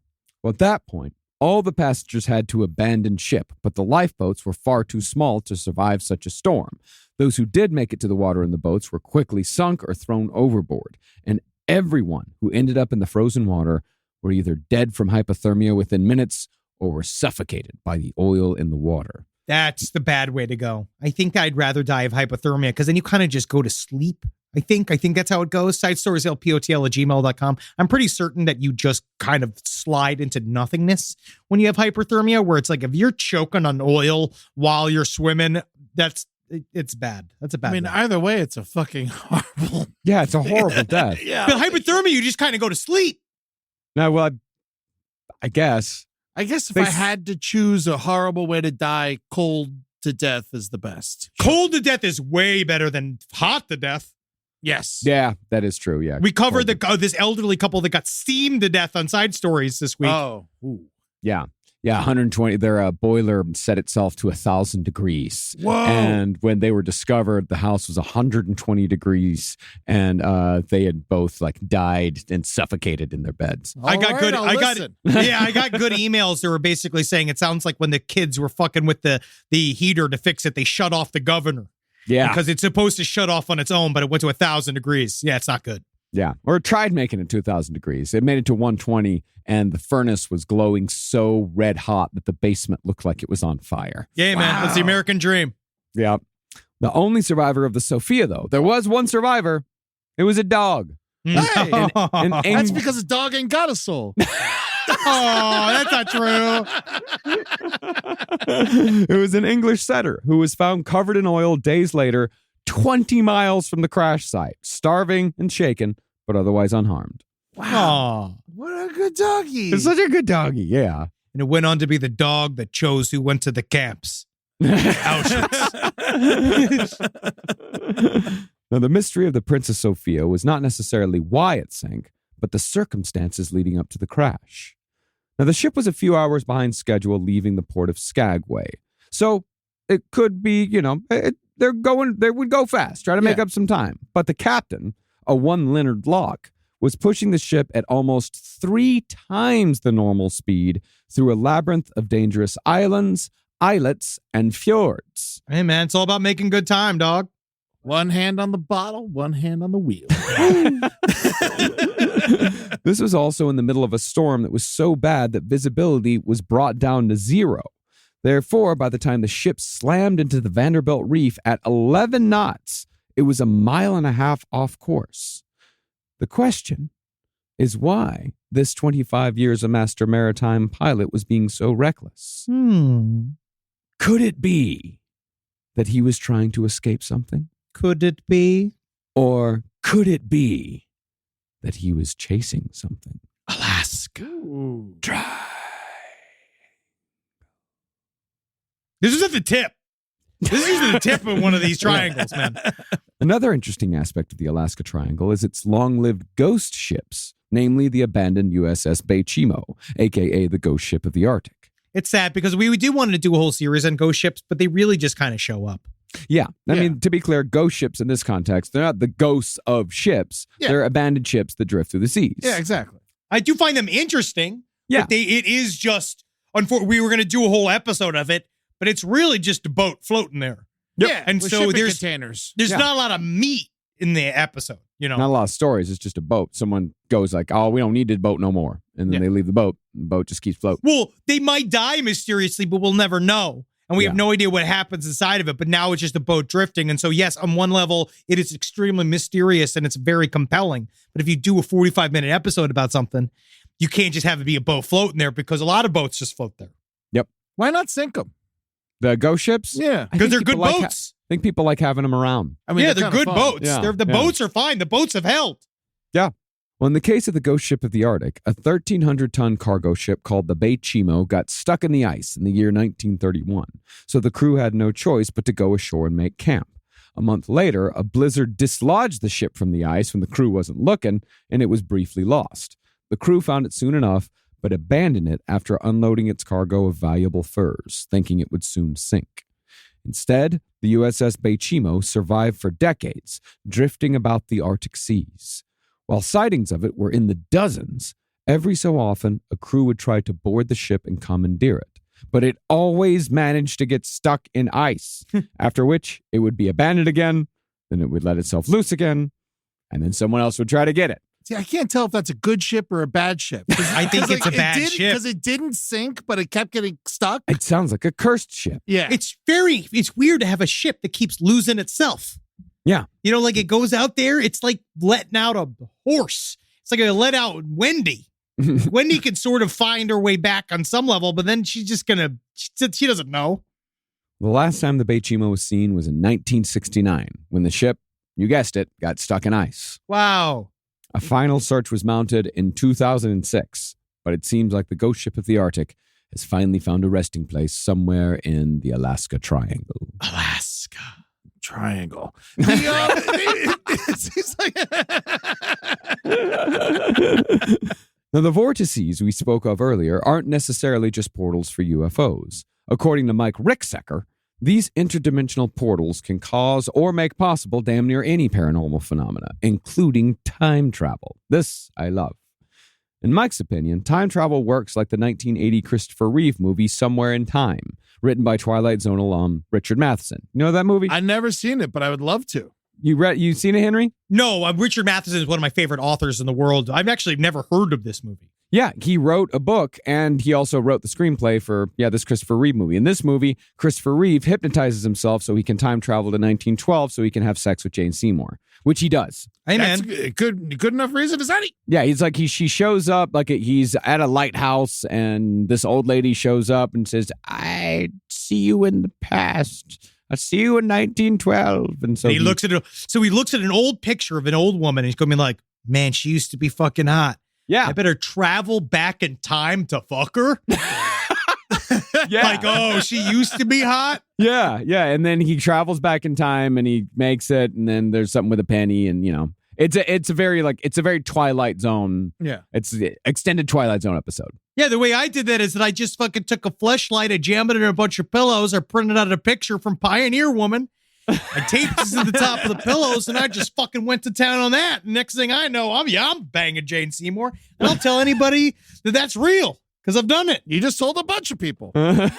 Well, at that point, all the passengers had to abandon ship, but the lifeboats were far too small to survive such a storm. Those who did make it to the water in the boats were quickly sunk or thrown overboard, and everyone who ended up in the frozen water were either dead from hypothermia within minutes or were suffocated by the oil in the water. That's the bad way to go. I think I'd rather die of hypothermia because then you kind of just go to sleep. I think that's how it goes. SideStoriesLPOTL@gmail.com. I'm pretty certain that you just kind of slide into nothingness when you have hypothermia, where it's like if you're choking on oil while you're swimming, it's bad. That's a bad one. either way, it's a fucking horrible. Yeah, it's a horrible death. Yeah. But hypothermia, you just kind of go to sleep. Now, well, I guess. I guess if They I had to choose a horrible way to die, cold to death is the best. Cold to death is way better than hot to death. Yes. Yeah, that is true. Yeah. We covered this elderly couple that got steamed to death on Side Stories this week. Oh. Ooh. Yeah. Yeah, 120. Their boiler set itself to 1,000 degrees. Whoa. And when they were discovered, the house was 120 degrees, and they had both died and suffocated in their beds. I got good. I'll listen. I got good emails that were basically saying it sounds like when the kids were fucking with the heater to fix it, they shut off the governor. Yeah. Because it's supposed to shut off on its own, but it went to 1,000 degrees. Yeah, it's not good. Yeah. Or it tried making it to 1,000 degrees. It made it to 120, and the furnace was glowing so red hot that the basement looked like it was on fire. Yeah, man. That's the American dream. Yeah. The only survivor of the Sophia, though, there was one survivor. It was a dog. Hey, that's because a dog ain't got a soul. Oh, that's not true. It was an English setter who was found covered in oil days later, 20 miles from the crash site, starving and shaken, but otherwise unharmed. Wow. What a good doggy. It's such a good doggy, yeah. And it went on to be the dog that chose who went to the camps. Auschwitz. Now, the mystery of the Princess Sophia was not necessarily why it sank, but the circumstances leading up to the crash. Now, the ship was a few hours behind schedule leaving the port of Skagway. So it could be, they would go fast, try to make up some time. But the captain, a one Leonard Locke, was pushing the ship at almost 3 times the normal speed through a labyrinth of dangerous islands, islets, and fjords. Hey, man, it's all about making good time, dog. One hand on the bottle, one hand on the wheel. This was also in the middle of a storm that was so bad that visibility was brought down to 0. Therefore, by the time the ship slammed into the Vanderbilt Reef at 11 knots, it was 1.5 miles off course. The question is why this 25 years a master maritime pilot was being so reckless. Could it be that he was trying to escape something? Could it be? Or could it be that he was chasing something? Alaska. Try. This is at the tip. This is usually the tip of one of these triangles, man. Another interesting aspect of the Alaska Triangle is its long-lived ghost ships, namely the abandoned USS Beichimo, a.k.a. the ghost ship of the Arctic. It's sad because we do want to do a whole series on ghost ships, but they really just kind of show up. Yeah. I mean, to be clear, ghost ships in this context, they're not the ghosts of ships. Yeah. They're abandoned ships that drift through the seas. Yeah, exactly. I do find them interesting. Yeah. But it is just, we were going to do a whole episode of it, but it's really just a boat floating there. Yep. Yeah, And with so shipping there's containers. not a lot of meat in the episode, Not a lot of stories. It's just a boat. Someone goes like, oh, we don't need the boat no more. And then they leave the boat. And the boat just keeps floating. Well, they might die mysteriously, but we'll never know. And we have no idea what happens inside of it. But now it's just a boat drifting. And so, yes, on one level, it is extremely mysterious and it's very compelling. But if you do a 45-minute episode about something, you can't just have it be a boat floating there because a lot of boats just float there. Yep. Why not sink them? The ghost ships? Yeah. Because they're good boats. I think people like having them around. I mean, they're kinda good fun. boats. Yeah. The boats are fine. The boats have held. Yeah. Well, in the case of the ghost ship of the Arctic, a 1,300-ton cargo ship called the Beichimo got stuck in the ice in the year 1931. So the crew had no choice but to go ashore and make camp. A month later, a blizzard dislodged the ship from the ice when the crew wasn't looking, and it was briefly lost. The crew found it soon enough, but abandoned it after unloading its cargo of valuable furs, thinking it would soon sink. Instead, the USS Beichimo survived for decades, drifting about the Arctic seas. While sightings of it were in the dozens, every so often a crew would try to board the ship and commandeer it, but it always managed to get stuck in ice, after which it would be abandoned again, then it would let itself loose again, and then someone else would try to get it. See, I can't tell if that's a good ship or a bad ship. I think it's a bad ship. Because it didn't sink, but it kept getting stuck. It sounds like a cursed ship. Yeah. It's weird to have a ship that keeps losing itself. Yeah. You know, like it goes out there, it's like letting out a horse. It's like a let out Wendy. Wendy can sort of find her way back on some level, but then she's just she doesn't know. The last time the Beichimo was seen was in 1969, when the ship, you guessed it, got stuck in ice. Wow. A final search was mounted in 2006, but it seems like the ghost ship of the Arctic has finally found a resting place somewhere in the Alaska Triangle. Alaska Triangle. It seems like Now, the vortices we spoke of earlier aren't necessarily just portals for UFOs. According to Mike Ricksecker, these interdimensional portals can cause or make possible damn near any paranormal phenomena, including time travel. This I love. In Mike's opinion, time travel works like the 1980 Christopher Reeve movie Somewhere in Time, written by Twilight Zone alum Richard Matheson. You know that movie? I've never seen it, but I would love to. You seen it, Henry? No, Richard Matheson is one of my favorite authors in the world. I've actually never heard of this movie. Yeah, he wrote a book, and he also wrote the screenplay for, this Christopher Reeve movie. In this movie, Christopher Reeve hypnotizes himself so he can time travel to 1912 so he can have sex with Jane Seymour, which he does. Hey, That's man. good enough reason as any. Yeah, he's like, she shows up, like he's at a lighthouse, and this old lady shows up and says, I see you in the past. I see you in 1912. And so he looks at an old picture of an old woman, and he's going to be like, man, she used to be fucking hot. Yeah. I better travel back in time to fuck her. Yeah. Like, oh, she used to be hot. Yeah. And then he travels back in time and he makes it. And then there's something with a penny. And, it's a very Twilight Zone. Yeah. It's the extended Twilight Zone episode. Yeah, the way I did that is that I just fucking took a fleshlight, I jammed it in a bunch of pillows, I printed out a picture from Pioneer Woman, I taped this to the top of the pillows, and I just fucking went to town on that. And next thing I know, I'm banging Jane Seymour, and I'll tell anybody that that's real, because I've done it. You just told a bunch of people. Time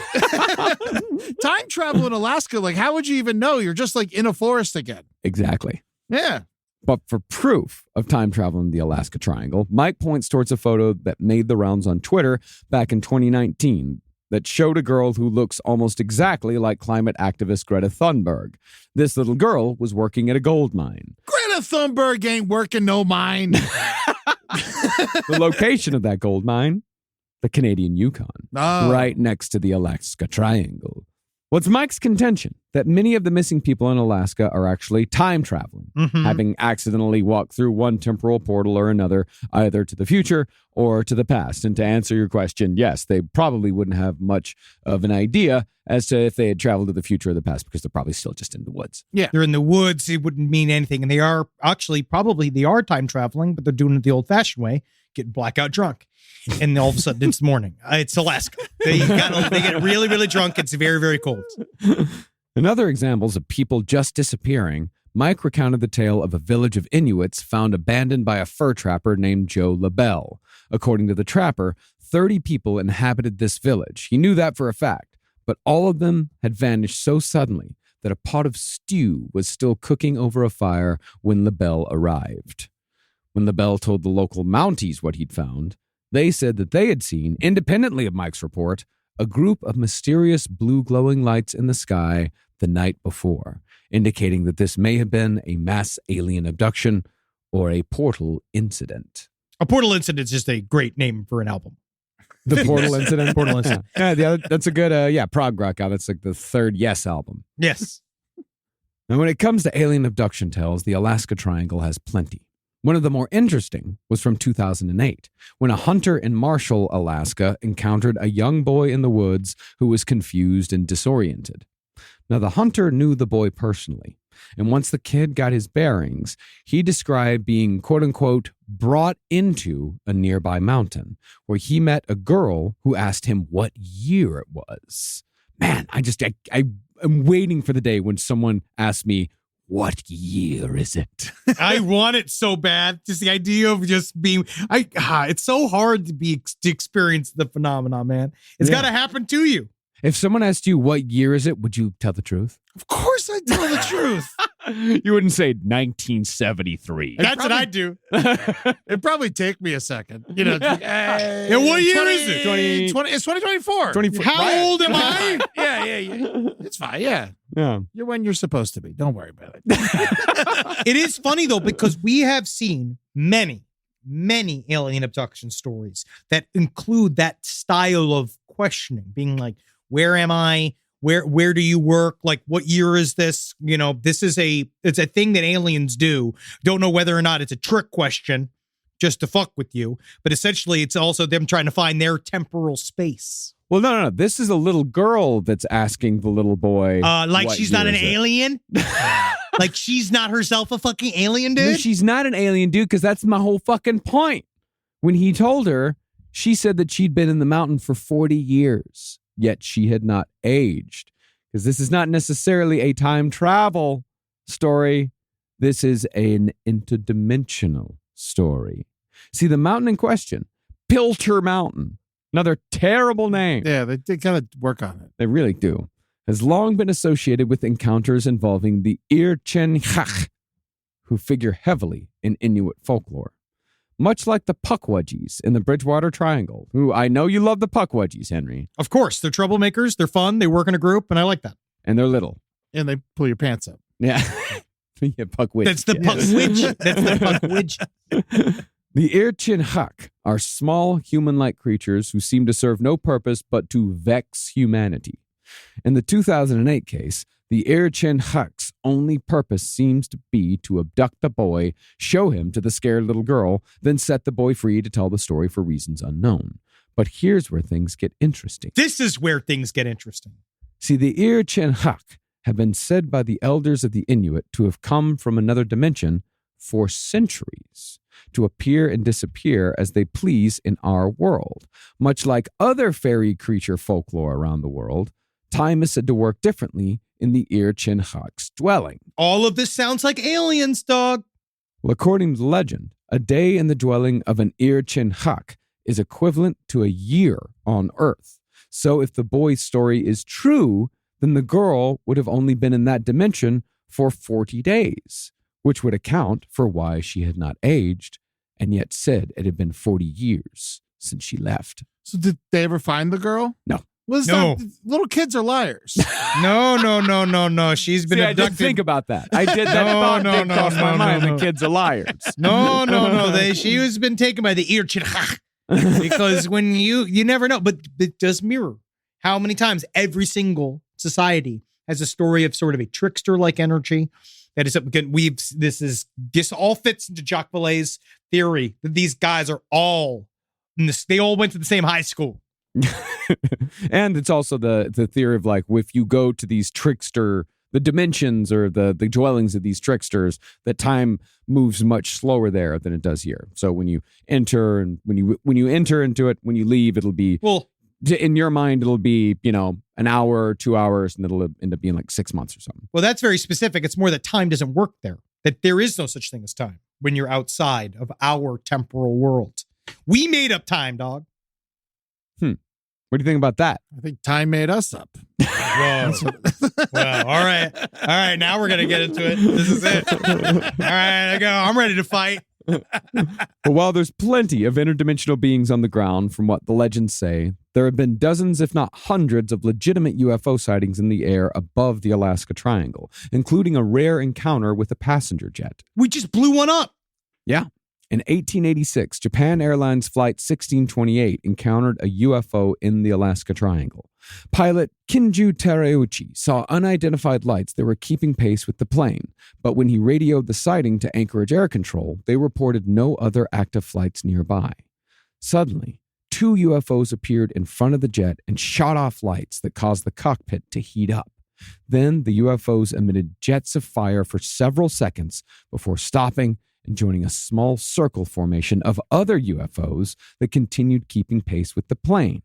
travel in Alaska, like, how would you even know? You're just like in a forest again. Exactly. Yeah. But for proof of time travel in the Alaska Triangle, Mike points towards a photo that made the rounds on Twitter back in 2019 that showed a girl who looks almost exactly like climate activist Greta Thunberg. This little girl was working at a gold mine. Greta Thunberg ain't working no mine. The location of that gold mine, the Canadian Yukon, right next to the Alaska Triangle. What's Mike's contention? That many of the missing people in Alaska are actually time traveling, having accidentally walked through one temporal portal or another, either to the future or to the past. And to answer your question, yes, they probably wouldn't have much of an idea as to if they had traveled to the future or the past, because they're probably still just in the woods. Yeah. They're in the woods. It wouldn't mean anything. And they are actually probably time traveling, but they're doing it the old fashioned way, getting blackout drunk. And all of a sudden it's morning. It's Alaska. They get really, really drunk. It's very, very cold. In other examples of people just disappearing, Mike recounted the tale of a village of Inuits found abandoned by a fur trapper named Joe LaBelle. According to the trapper, 30 people inhabited this village. He knew that for a fact, but all of them had vanished so suddenly that a pot of stew was still cooking over a fire when LaBelle arrived. When LaBelle told the local Mounties what he'd found, they said that they had seen, independently of Mike's report, a group of mysterious blue glowing lights in the sky the night before, indicating that this may have been a mass alien abduction or a portal incident. A portal incident is just a great name for an album. The Portal Incident? Portal Incident. Yeah, that's a good, prog rock album. That's like the third Yes album. Yes. Now, when it comes to alien abduction tales, the Alaska Triangle has plenty. One of the more interesting was from 2008, when a hunter in Marshall, Alaska, encountered a young boy in the woods who was confused and disoriented. Now, the hunter knew the boy personally, and once the kid got his bearings, he described being, quote-unquote, brought into a nearby mountain where he met a girl who asked him what year it was. Man, I'm waiting for the day when someone asks me, what year is it? I want it so bad. Just the idea of just being, it's so hard to experience the phenomenon, man. It's got to happen to you. If someone asked you what year is it, would you tell the truth? Of course I tell the truth. You wouldn't say 1973. That's what I do. It'd probably take me a second. You know, And what year is it? it's 2024. 24. How old am I? Yeah. It's fine. Yeah. You're when you're supposed to be. Don't worry about it. It is funny, though, because we have seen many alien abduction stories that include that style of questioning, being like, where am I? Where do you work? Like, what year is this? You know, it's a thing that aliens do. Don't know whether or not it's a trick question just to fuck with you, but essentially it's also them trying to find their temporal space. Well, no. This is a little girl that's asking the little boy. Like what she's not year an is it? alien? Like she's not herself a fucking alien, dude? No, she's not an alien, dude, because that's my whole fucking point. When he told her, she said that she'd been in the mountain for 40 years, yet she had not aged. Because this is not necessarily a time travel story. This is an interdimensional story. See, the mountain in question, Pilter Mountain, another terrible name. Yeah, they kind of work on it. They really do. Has long been associated with encounters involving the Irchenchach, who figure heavily in Inuit folklore. Much like the Pukwudgies in the Bridgewater Triangle, who I know you love the Pukwudgies, Henry. Of course, they're troublemakers. They're fun. They work in a group, and I like that. And they're little. And they pull your pants up. Yeah. Yeah, Pukwudgie. That's the Pukwudgie. That's the Pukwudgie. The Irchenchach are small human-like creatures who seem to serve no purpose but to vex humanity. In the 2008 case, the Irchenchach's only purpose seems to be to abduct the boy, show him to the scared little girl, then set the boy free to tell the story for reasons unknown. But here's where things get interesting. This is where things get interesting. See, the Irchenchach have been said by the elders of the Inuit to have come from another dimension for centuries, to appear and disappear as they please in our world. Much like other fairy creature folklore around the world, time is said to work differently in the Irchenchach's dwelling. All of this sounds like aliens, dog. Well, according to legend, a day in the dwelling of an Irchenchach is equivalent to a year on Earth. So if the boy's story is true, then the girl would have only been in that dimension for 40 days, which would account for why she had not aged, and yet said it had been 40 years since she left. So did they ever find the girl? No. No. Little kids are liars. No. She's been See, I abducted. did think about that. I did. That thought did cross my mind. The kids are liars. No. She has been taken by the Irchenchach. Because when you never know, but it does mirror how many times every single society has a story of sort of a trickster-like energy. That is, this all fits into Jacques Vallée's theory that these guys are all they all went to the same high school. And it's also the theory of, like, if you go to these trickster, the dimensions or the dwellings of these tricksters, that time moves much slower there than it does here. So when you enter and when you enter into it, when you leave, it'll be, well, in your mind, it'll be, an hour, 2 hours, and it'll end up being like 6 months or something. Well, that's very specific. It's more that time doesn't work there, that there is no such thing as time when you're outside of our temporal world. We made up time, dog. What do you think about that? I think time made us up. Whoa. Well, all right. Now we're going to get into it. This is it. All right, I go. I'm ready to fight. But while there's plenty of interdimensional beings on the ground, from what the legends say, there have been dozens, if not hundreds, of legitimate UFO sightings in the air above the Alaska Triangle, including a rare encounter with a passenger jet. We just blew one up. Yeah. In 1886, Japan Airlines Flight 1628 encountered a UFO in the Alaska Triangle. Pilot Kinju Tereuchi saw unidentified lights that were keeping pace with the plane, but when he radioed the sighting to Anchorage Air Control, they reported no other active flights nearby. Suddenly, 2 UFOs appeared in front of the jet and shot off lights that caused the cockpit to heat up. Then the UFOs emitted jets of fire for several seconds before stopping and joining a small circle formation of other UFOs that continued keeping pace with the plane.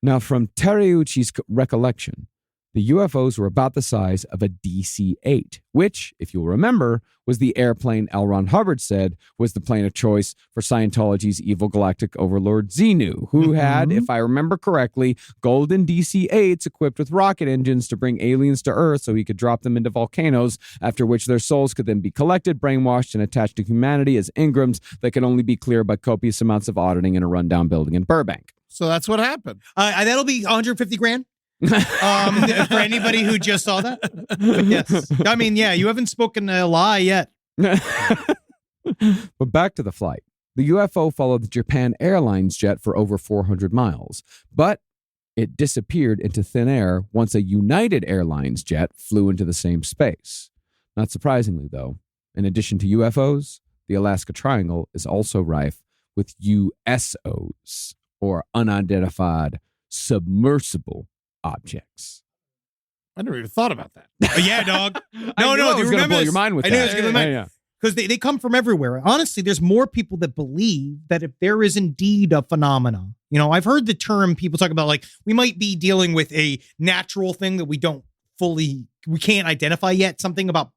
Now, from Tereuchi's recollection, the UFOs were about the size of a DC-8, which, if you'll remember, was the airplane L. Ron Hubbard said was the plane of choice for Scientology's evil galactic overlord Xenu, who had, if I remember correctly, golden DC-8s equipped with rocket engines to bring aliens to Earth so he could drop them into volcanoes, after which their souls could then be collected, brainwashed, and attached to humanity as Ingrams that could only be cleared by copious amounts of auditing in a rundown building in Burbank. So that's what happened. That'll be 150 grand. For anybody who just saw that. But yes. I mean, yeah, you haven't spoken a lie yet. But back to the flight. The UFO followed the Japan Airlines jet for over 400 miles, but it disappeared into thin air once a United Airlines jet flew into the same space. Not surprisingly, though, in addition to UFOs, the Alaska Triangle is also rife with USOs, or unidentified submersible objects. I never even thought about that. Yeah, dog. No, you was going to blow your mind with I that. knew it was going to blow my mind. Because they come from everywhere. Honestly, there's more people that believe that if there is indeed a phenomena, you know, I've heard the term people talk about, like, we might be dealing with a natural thing that we can't identify yet, something about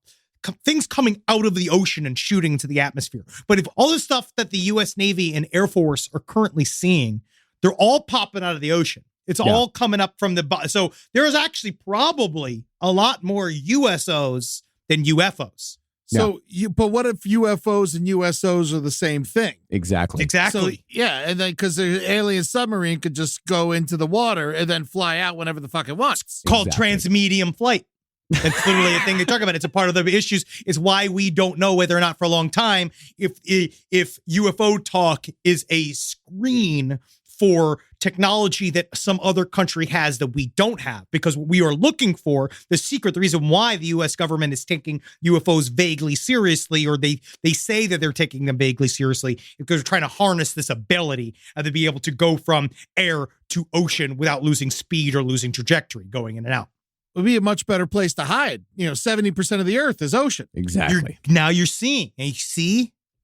things coming out of the ocean and shooting into the atmosphere. But if all the stuff that the U.S. Navy and Air Force are currently seeing, they're all popping out of the ocean. It's all coming up from the bottom. So there is actually probably a lot more USOs than UFOs. So, but what if UFOs and USOs are the same thing? Exactly. So, yeah, and then because the alien submarine could just go into the water and then fly out whenever the fuck it wants. It's called transmedium flight. That's literally a thing they talk about. It's a part of the issues. It's why we don't know whether or not for a long time if UFO talk is a screen for technology that some other country has that we don't have, because what we are looking for, the reason why the U.S. government is taking UFOs vaguely seriously, or they say that they're taking them vaguely seriously, because they're trying to harness this ability to be able to go from air to ocean without losing speed or losing trajectory going in and out. It would be a much better place to hide. 70% of the earth is ocean. Exactly. Now you're seeing. And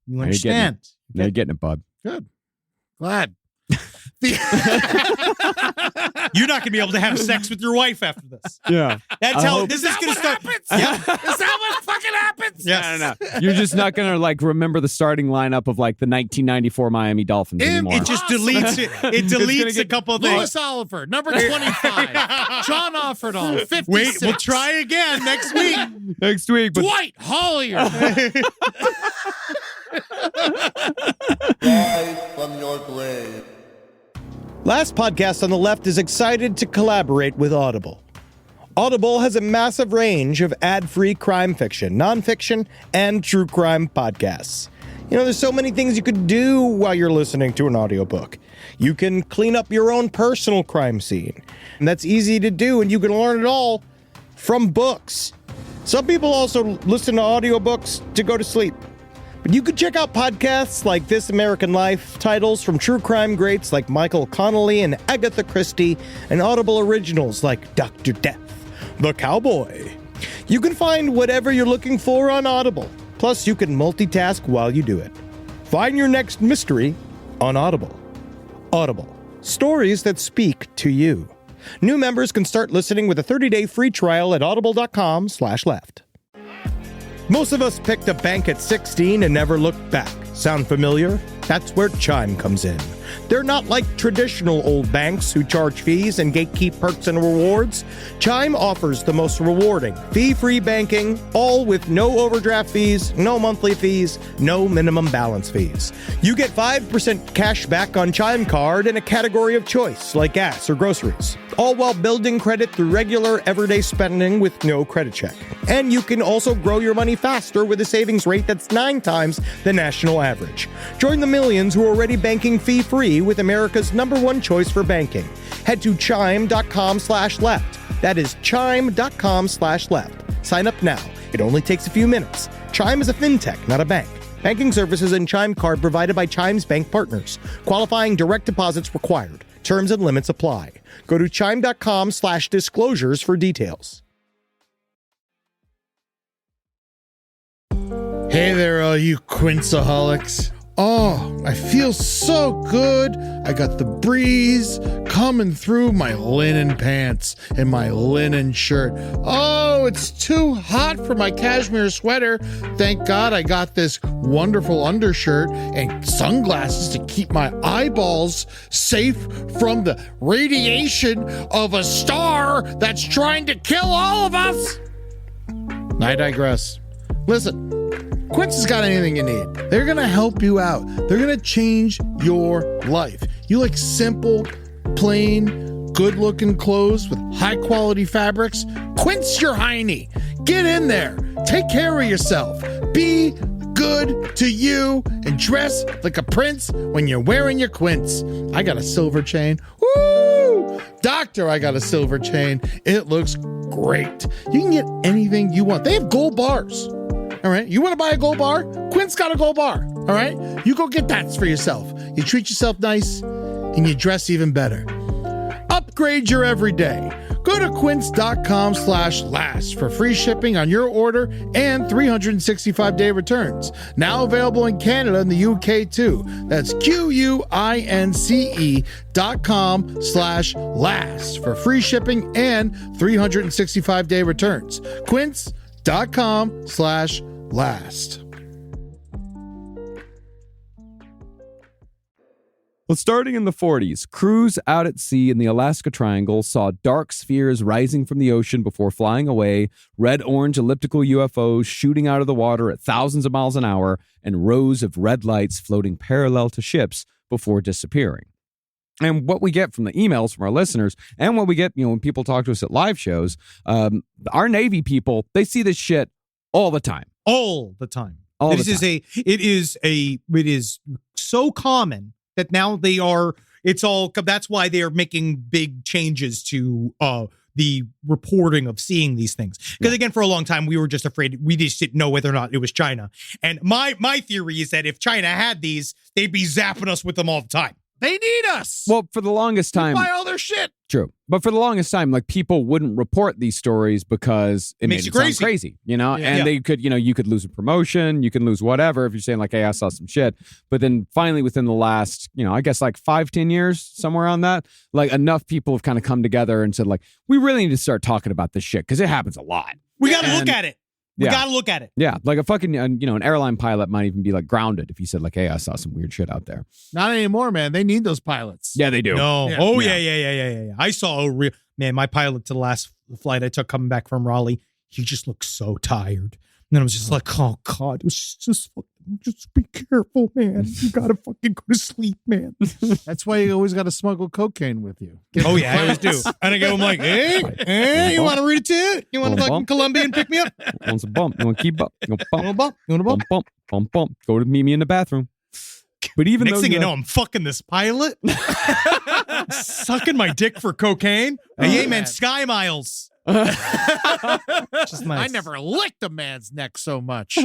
you understand. Now you're getting it, bud. Good. Glad. You're not going to be able to have sex with your wife after this. Yeah. That's how this is going to start. Yeah. Is that what fucking happens? Yes. No. You're just not going to remember the starting lineup of the 1994 Miami Dolphins anymore. It just deletes it. It deletes a couple of things. Louis Oliver, number 25. John Offerdahl, 56. Wait, we'll try again next week. Next week. But Dwight Hollier. Rise from your grave. Last Podcast on the Left is excited to collaborate with Audible. Audible has a massive range of ad-free crime fiction, nonfiction, and true crime podcasts. There's so many things you could do while you're listening to an audiobook. You can clean up your own personal crime scene, and that's easy to do, and you can learn it all from books. Some people also listen to audiobooks to go to sleep. But you could check out podcasts like This American Life, titles from true crime greats like Michael Connelly and Agatha Christie, and Audible originals like Dr. Death, The Cowboy. You can find whatever you're looking for on Audible. Plus, you can multitask while you do it. Find your next mystery on Audible. Audible. Stories that speak to you. New members can start listening with a 30-day free trial at audible.com/left. Most of us picked a bank at 16 and never looked back. Sound familiar? That's where Chime comes in. They're not like traditional old banks who charge fees and gatekeep perks and rewards. Chime offers the most rewarding, fee-free banking, all with no overdraft fees, no monthly fees, no minimum balance fees. You get 5% cash back on Chime Card in a category of choice, like gas or groceries, all while building credit through regular, everyday spending with no credit check. And you can also grow your money faster with a savings rate that's 9 times the national average. Join the millions who are already banking fee-free with America's #1 choice for banking. Head to chime.com/left. That is chime.com/left. Sign up now. It only takes a few minutes. Chime is a fintech, not a bank. Banking services and Chime Card provided by Chime's bank partners. Qualifying direct deposits required. Terms and limits apply. Go to chime.com/disclosures for details. Hey there, all you Quinceaholics. Oh, I feel so good. I got the breeze coming through my linen pants and my linen shirt. Oh, it's too hot for my cashmere sweater. Thank God I got this wonderful undershirt and sunglasses to keep my eyeballs safe from the radiation of a star that's trying to kill all of us. I digress. Listen. Quince has got anything you need. They're going to help you out. They're going to change your life. You like simple, plain, good-looking clothes with high-quality fabrics? Quince your hiney. Get in there. Take care of yourself. Be good to you and dress like a prince when you're wearing your quince. I got a silver chain. Woo! Doctor, I got a silver chain. It looks great. You can get anything you want. They have gold bars. All right. You want to buy a gold bar? Quint's got a gold bar. All right. You go get that for yourself. You treat yourself nice and you dress even better. Upgrade your everyday. Go to quince.com/last for free shipping on your order and 365-day returns. Now available in Canada and the UK too. That's QUINCE.com/last for free shipping and 365-day returns. Quince.com/last. Well, starting in the 40s, crews out at sea in the Alaska Triangle saw dark spheres rising from the ocean before flying away, red-orange elliptical UFOs shooting out of the water at thousands of miles an hour, and rows of red lights floating parallel to ships before disappearing. And what we get from the emails from our listeners, and what we get, when people talk to us at live shows, our Navy people, they see this shit all the time. All the time. All It the is time. it is so common that now that's why they are making big changes to the reporting of seeing these things. Because again, for a long time, we were just afraid. We just didn't know whether or not it was China. And my theory is that if China had these, they'd be zapping us with them all the time. They need us. Well, for the longest time, buy all their shit. True. But for the longest time, like, people wouldn't report these stories because it Makes made you it sound crazy, and they could, you could lose a promotion, you can lose whatever if you're saying like, hey, I saw some shit. But then finally within the last, I guess like 5-10 years, somewhere on that, like enough people have kind of come together and said like, we really need to start talking about this shit because it happens a lot. We got to look at it. We got to look at it. Yeah. Like a fucking, an airline pilot might even be like grounded if he said like, hey, I saw some weird shit out there. Not anymore, man. They need those pilots. Yeah, they do. No. Yeah. Oh, yeah. I saw my pilot to the last flight I took coming back from Raleigh. He just looked so tired. And then I was just like, oh, God, it was just be careful, man. You got to fucking go to sleep, man. That's why you always got to smuggle cocaine with you. Oh, yeah, I always do. And I go, I'm like, hey, you want to read it too? You want to fucking Colombian pick me up? Want some bump? You want to keep up? You want You want a bump? You want a bump? bump. Go to meet me in the bathroom. But even Next though thing you know, I'm fucking this pilot, sucking my dick for cocaine. Hey, man, Sky Miles. Just nice. I never licked a man's neck so much.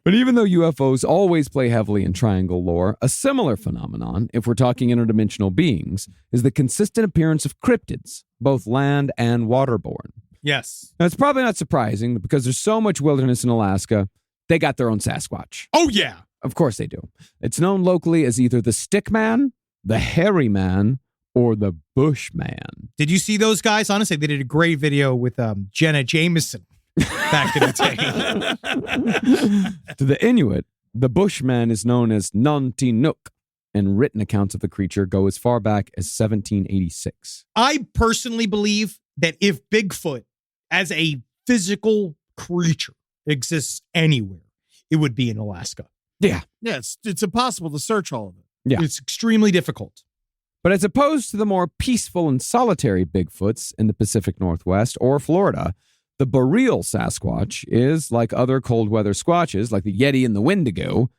But even though UFOs always play heavily in triangle lore, a similar phenomenon, if we're talking interdimensional beings, is the consistent appearance of cryptids, both land and waterborne. Yes. Now, it's probably not surprising because there's so much wilderness in Alaska, they got their own Sasquatch. Oh, yeah. Of course they do. It's known locally as either the Stick Man, the Hairy Man, or the Bushman. Did you see those guys? Honestly, they did a great video with Jenna Jameson back in the day. To the Inuit, the Bushman is known as Nantinuk, and written accounts of the creature go as far back as 1786. I personally believe that if Bigfoot as a physical creature exists anywhere, it would be in Alaska. Yeah. Yeah, it's impossible to search all of it. Yeah. It's extremely difficult. But as opposed to the more peaceful and solitary Bigfoots in the Pacific Northwest or Florida, the boreal Sasquatch is, like other cold weather squatches, like the Yeti and the Wendigo,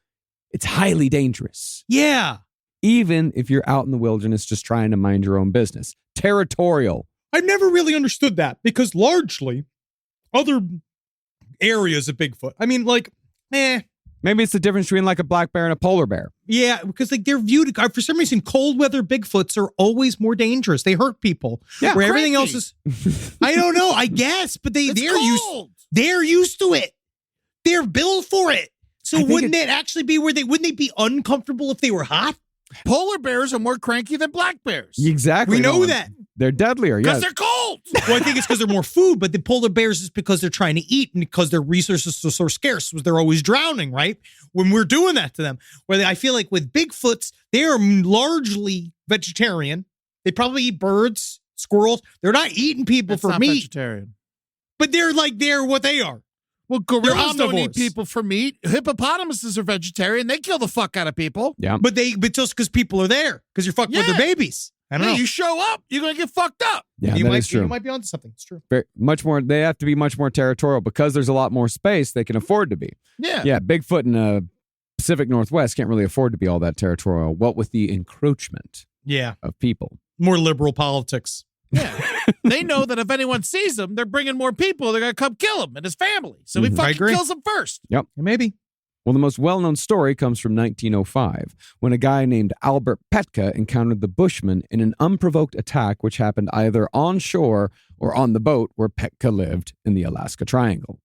it's highly dangerous. Yeah. Even if you're out in the wilderness just trying to mind your own business. Territorial. I've never really understood that because largely other areas of Bigfoot, I mean, like, Maybe it's the difference between like a black bear and a polar bear. Yeah, because like they're viewed, for some reason, cold weather Bigfoots are always more dangerous. They hurt people. Yeah, where everything else is, I don't know, I guess, but they're used to it. They're built for it. So wouldn't it actually be wouldn't they be uncomfortable if they were hot? Polar bears are more cranky than black bears. Exactly. We know that. They're deadlier, Because yes. they're cold. Well, I think it's because they're more food, but the polar bears is because they're trying to eat and because their resources are so scarce, they're always drowning, right? When we're doing that to them. Where I feel like with Bigfoots, they are largely vegetarian. They probably eat birds, squirrels. They're not eating people That's for not meat. vegetarian. But they're what they are. Well, gorillas don't omnivores. eat people for meat. Hippopotamuses are vegetarian. They kill the fuck out of people. Yeah. But just because people are there, because you're fucking with their babies. I don't know. You show up, you're going to get fucked up. Yeah, you that might, is true. You might be onto something. It's true. Much more. They have to be much more territorial because there's a lot more space they can afford to be. Yeah. Yeah, Bigfoot in the Pacific Northwest can't really afford to be all that territorial. What with the encroachment of people. More liberal politics. Yeah. They know that if anyone sees them, they're bringing more people. They're going to come kill him and his family. So he fucking kills them first. Yep. Maybe. Well, the most well-known story comes from 1905, when a guy named Albert Petka encountered the Bushmen in an unprovoked attack which happened either on shore or on the boat where Petka lived in the Alaska Triangle.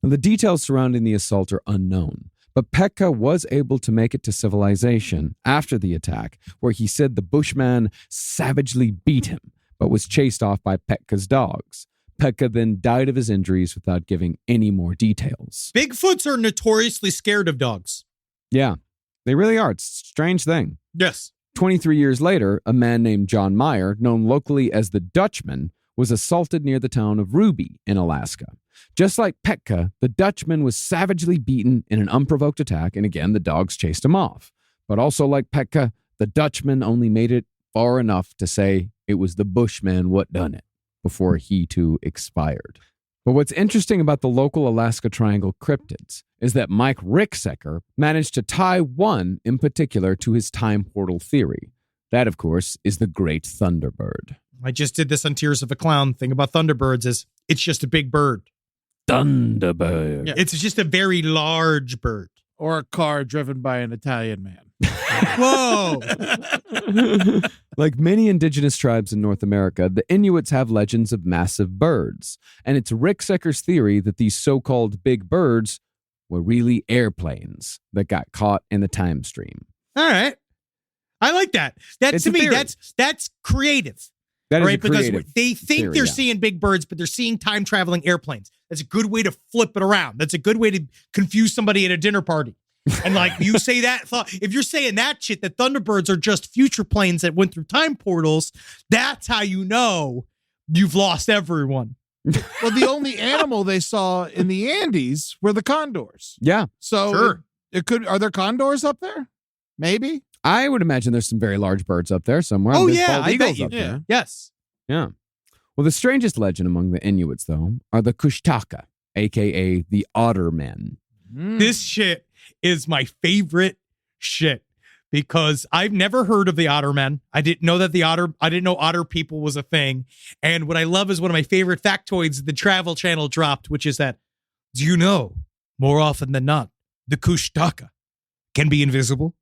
Now, the details surrounding the assault are unknown, but Petka was able to make it to civilization after the attack, where he said the Bushman savagely beat him, but was chased off by Petka's dogs. Petka then died of his injuries without giving any more details. Bigfoots are notoriously scared of dogs. Yeah, they really are. It's a strange thing. Yes. 23 years later, a man named John Meyer, known locally as the Dutchman, was assaulted near the town of Ruby in Alaska. Just like Petka, the Dutchman was savagely beaten in an unprovoked attack, and again, the dogs chased him off. But also like Petka, the Dutchman only made it far enough to say it was the Bushman what done it, before he too expired. But what's interesting about the local Alaska Triangle cryptids is that Mike Ricksecker managed to tie one in particular to his time portal theory. That, of course, is the Great Thunderbird. I just did this on Tears of a Clown. Thing about Thunderbirds is it's just a big bird. Thunderbird. Yeah. It's just a very large bird. Or a car driven by an Italian man. Whoa. Like many indigenous tribes in North America, the Inuits have legends of massive birds. And it's Ricksecker's theory that these so-called big birds were really airplanes that got caught in the time stream. All right. I like that. That It's to a me, theory. that's creative. That is right? a Because creative they think theory, they're yeah. seeing big birds, but they're seeing time traveling airplanes. That's a good way to flip it around. That's a good way to confuse somebody at a dinner party. And like you say that thought, if you're saying that shit, that Thunderbirds are just future planes that went through time portals, that's how you know you've lost everyone. Well, the only animal they saw in the Andes were the condors. Yeah. So Sure. it could. Are there condors up there? Maybe. I would imagine there's some very large birds up there somewhere. Oh, There's yeah, bald I bet eagles you. up there. Yes. Yeah. Well, the strangest legend among the Inuits, though, are the Kushtaka, a.k.a. the Otter Men. This shit is my favorite shit because I've never heard of the Otter Men. I didn't know otter people was a thing. And what I love is one of my favorite factoids the Travel Channel dropped, which is that, do you know, more often than not, the Kushtaka can be invisible?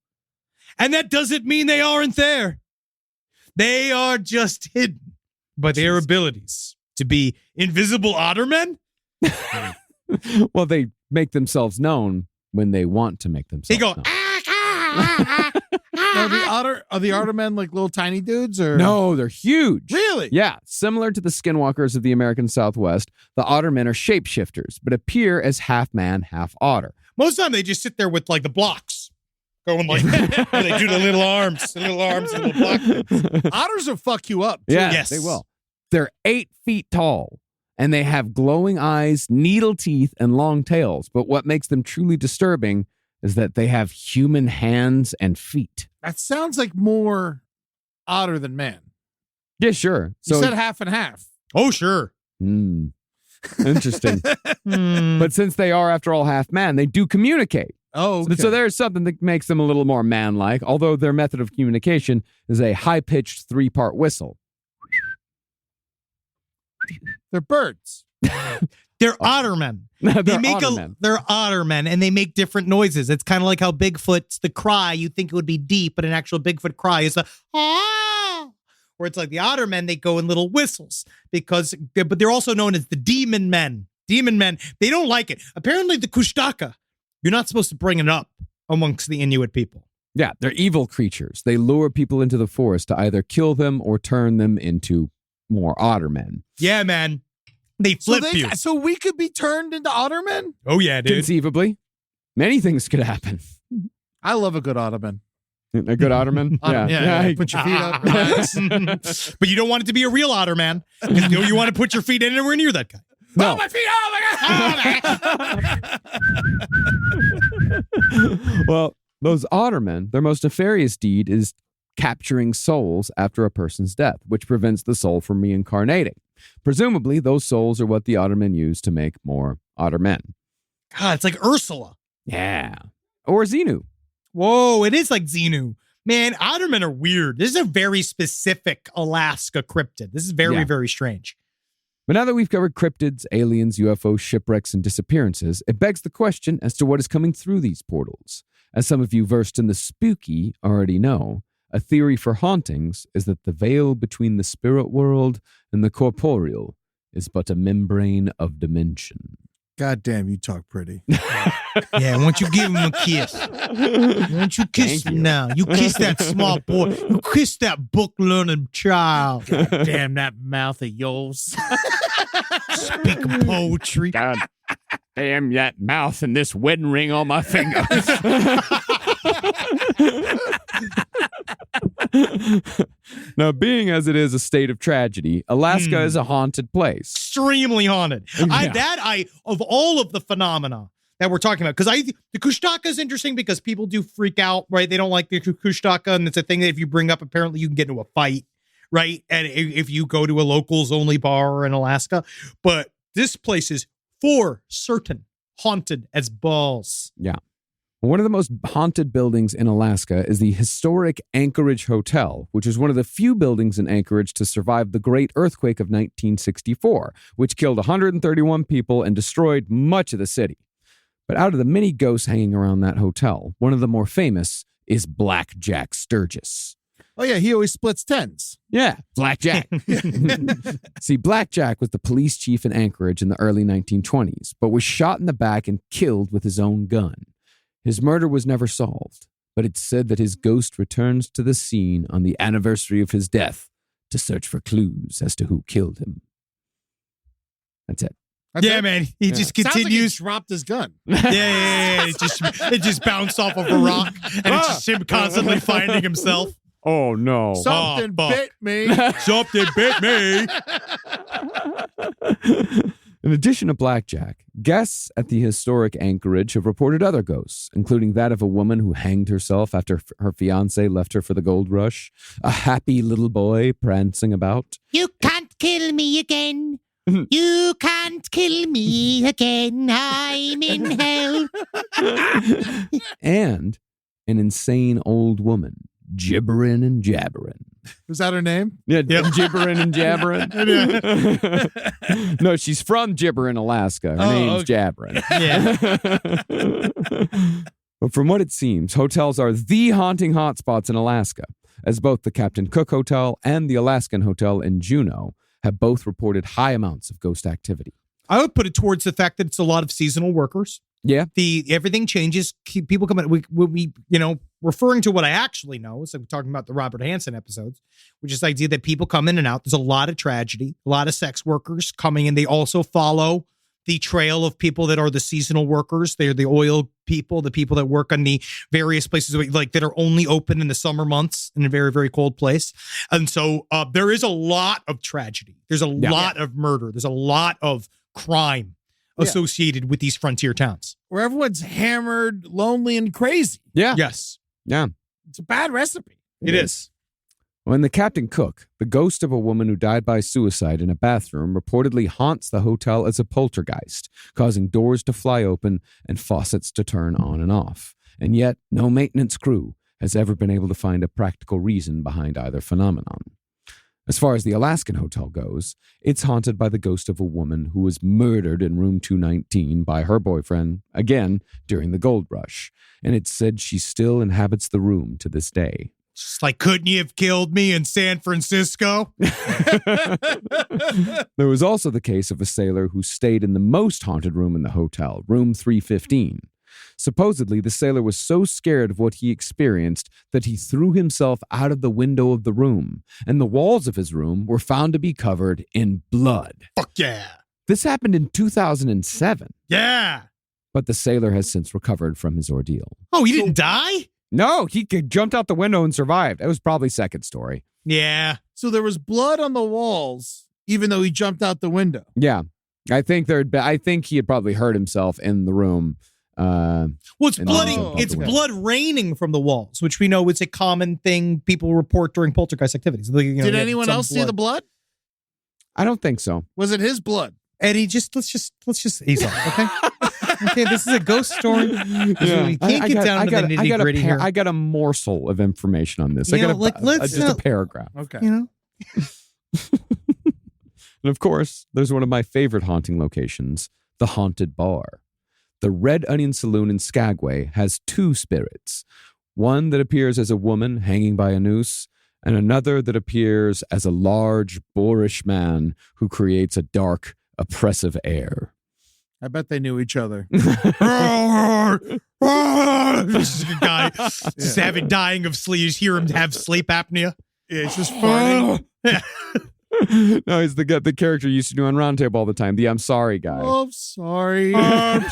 And that doesn't mean they aren't there. They are just hidden by their abilities to be invisible otter men. Well, they make themselves known when they want to make themselves They go, known. No, are the otter men like little tiny dudes or No, they're huge. Really? Yeah. Similar to the skinwalkers of the American Southwest, the otter men are shapeshifters, but appear as half man, half otter. most of the time they just sit there with like the blocks going like where they do the little arms and little block. Otters will fuck you up. Too. Yeah, Yes. they will. They're 8 feet tall, and they have glowing eyes, needle teeth, and long tails. But what makes them truly disturbing is that they have human hands and feet. That sounds like more otter than man. Yeah, sure. You said half and half. Oh, sure. Interesting. But since they are, after all, half man, they do communicate. Oh, okay. So there's something that makes them a little more man-like, although their method of communication is a high-pitched 3-part whistle. They're birds. They're ottermen. They're ottermen, and they make different noises. It's kind of like how Bigfoot's the cry. You think it would be deep, but an actual Bigfoot cry is a ah. Or it's like the ottermen, they go in little whistles but they're also known as the demon men. Demon men, they don't like it. Apparently, the Kushtaka, you're not supposed to bring it up amongst the Inuit people. Yeah, they're evil creatures. They lure people into the forest to either kill them or turn them into more ottermen. Yeah, man. They flip you. So we could be turned into ottermen? Oh, yeah, dude. Conceivably. Many things could happen. I love a good ottoman. A good otterman? Yeah. Put your feet up. Relax. But you don't want it to be a real otterman. Because you want to put your feet anywhere near that guy. No. Oh, my feet! Oh, my God! Well, those ottermen, their most nefarious deed is capturing souls after a person's death, which prevents the soul from reincarnating. Presumably, those souls are what the ottermen use to make more ottermen. God, it's like Ursula. Yeah. Or Xenu. Whoa, it is like Xenu. Man, ottermen are weird. This is a very specific Alaska cryptid. This is very, very strange. But now that we've covered cryptids, aliens, UFOs, shipwrecks, and disappearances, it begs the question as to what is coming through these portals. As some of you versed in the spooky already know, a theory for hauntings is that the veil between the spirit world and the corporeal is but a membrane of dimension. God damn, you talk pretty. Yeah, why don't you give him a kiss? Why don't you kiss him now? You kiss that small boy. You kiss that book-learning child. God damn that mouth of yours. Speaking poetry. God damn that mouth and this wedding ring on my finger. Now, being as it is a state of tragedy, Alaska is a haunted place. Extremely haunted. Of all of the phenomena that we're talking about, because the Kushtaka is interesting because people do freak out, right? They don't like the Kushtaka, and it's a thing that if you bring up, apparently you can get into a fight, right? And if you go to a locals only bar in Alaska, but this place is for certain haunted as balls. Yeah. One of the most haunted buildings in Alaska is the historic Anchorage Hotel, which is one of the few buildings in Anchorage to survive the Great Earthquake of 1964, which killed 131 people and destroyed much of the city. But out of the many ghosts hanging around that hotel, one of the more famous is Black Jack Sturgis. Oh, yeah, he always splits tens. Yeah, Black Jack. See, Black Jack was the police chief in Anchorage in the early 1920s, but was shot in the back and killed with his own gun. His murder was never solved, but it's said that his ghost returns to the scene on the anniversary of his death to search for clues as to who killed him. That's it. Man. He just continues. Sounds like he dropped his gun. Yeah. It just bounced off of a rock, and it's just him constantly finding himself. Oh, no. Something bit me. Something bit me. In addition to Blackjack, guests at the historic Anchorage have reported other ghosts, including that of a woman who hanged herself after her fiancé left her for the gold rush, a happy little boy prancing about. You can't kill me again. You can't kill me again. I'm in hell. And an insane old woman, gibbering and jabbering. Was that her name? Yeah, gibbering and jabbering. No, she's from Gibbering, Alaska. Her name's Jabbering. Yeah. But from what it seems, hotels are the haunting hotspots in Alaska, as both the Captain Cook Hotel and the Alaskan Hotel in Juneau have both reported high amounts of ghost activity. I would put it towards the fact that it's a lot of seasonal workers. Yeah. Everything changes. People come in. We referring to what I actually know. So we're talking about the Robert Hansen episodes, which is the idea that people come in and out. There's a lot of tragedy, a lot of sex workers coming in. They also follow the trail of people that are the seasonal workers. They're the oil people, the people that work on the various places like that are only open in the summer months in a very, very cold place. And so there is a lot of tragedy. There's a lot of murder. There's a lot of crime associated with these frontier towns. Where everyone's hammered, lonely, and crazy. Yeah. Yes. Yeah. It's a bad recipe. It is. When the Captain Cook, the ghost of a woman who died by suicide in a bathroom, reportedly haunts the hotel as a poltergeist, causing doors to fly open and faucets to turn on and off. And yet, no maintenance crew has ever been able to find a practical reason behind either phenomenon. As far as the Alaskan hotel goes, it's haunted by the ghost of a woman who was murdered in room 219 by her boyfriend, again, during the gold rush. And it's said she still inhabits the room to this day. Just like, couldn't you have killed me in San Francisco? There was also the case of a sailor who stayed in the most haunted room in the hotel, room 315. Supposedly, the sailor was so scared of what he experienced that he threw himself out of the window of the room, and the walls of his room were found to be covered in blood. Fuck yeah. This happened in 2007. Yeah. But the sailor has since recovered from his ordeal. Oh, he didn't die? No, he jumped out the window and survived. It was probably second story. Yeah. So there was blood on the walls, even though he jumped out the window. Yeah. I think he had probably hurt himself in the room. Well, it's bloody. It's blood raining from the walls, which we know is a common thing people report during poltergeist activities. Did anyone else see the blood? I don't think so. Was it his blood? Eddie, let's just ease off, okay? Okay, this is a ghost story. Yeah. We can't get down to the nitty-gritty here. I got a morsel of information on this. Just a paragraph. Okay. You know? And of course, there's one of my favorite haunting locations, the Haunted Bar. The Red Onion Saloon in Skagway has two spirits. One that appears as a woman hanging by a noose, and another that appears as a large, boorish man who creates a dark, oppressive air. I bet they knew each other. This is a guy just dying of sleep. You just hear him have sleep apnea. Yeah, it's just farting. No, he's the character you used to do on Roundtable all the time. The I'm sorry guy. Oh, I'm sorry. I'm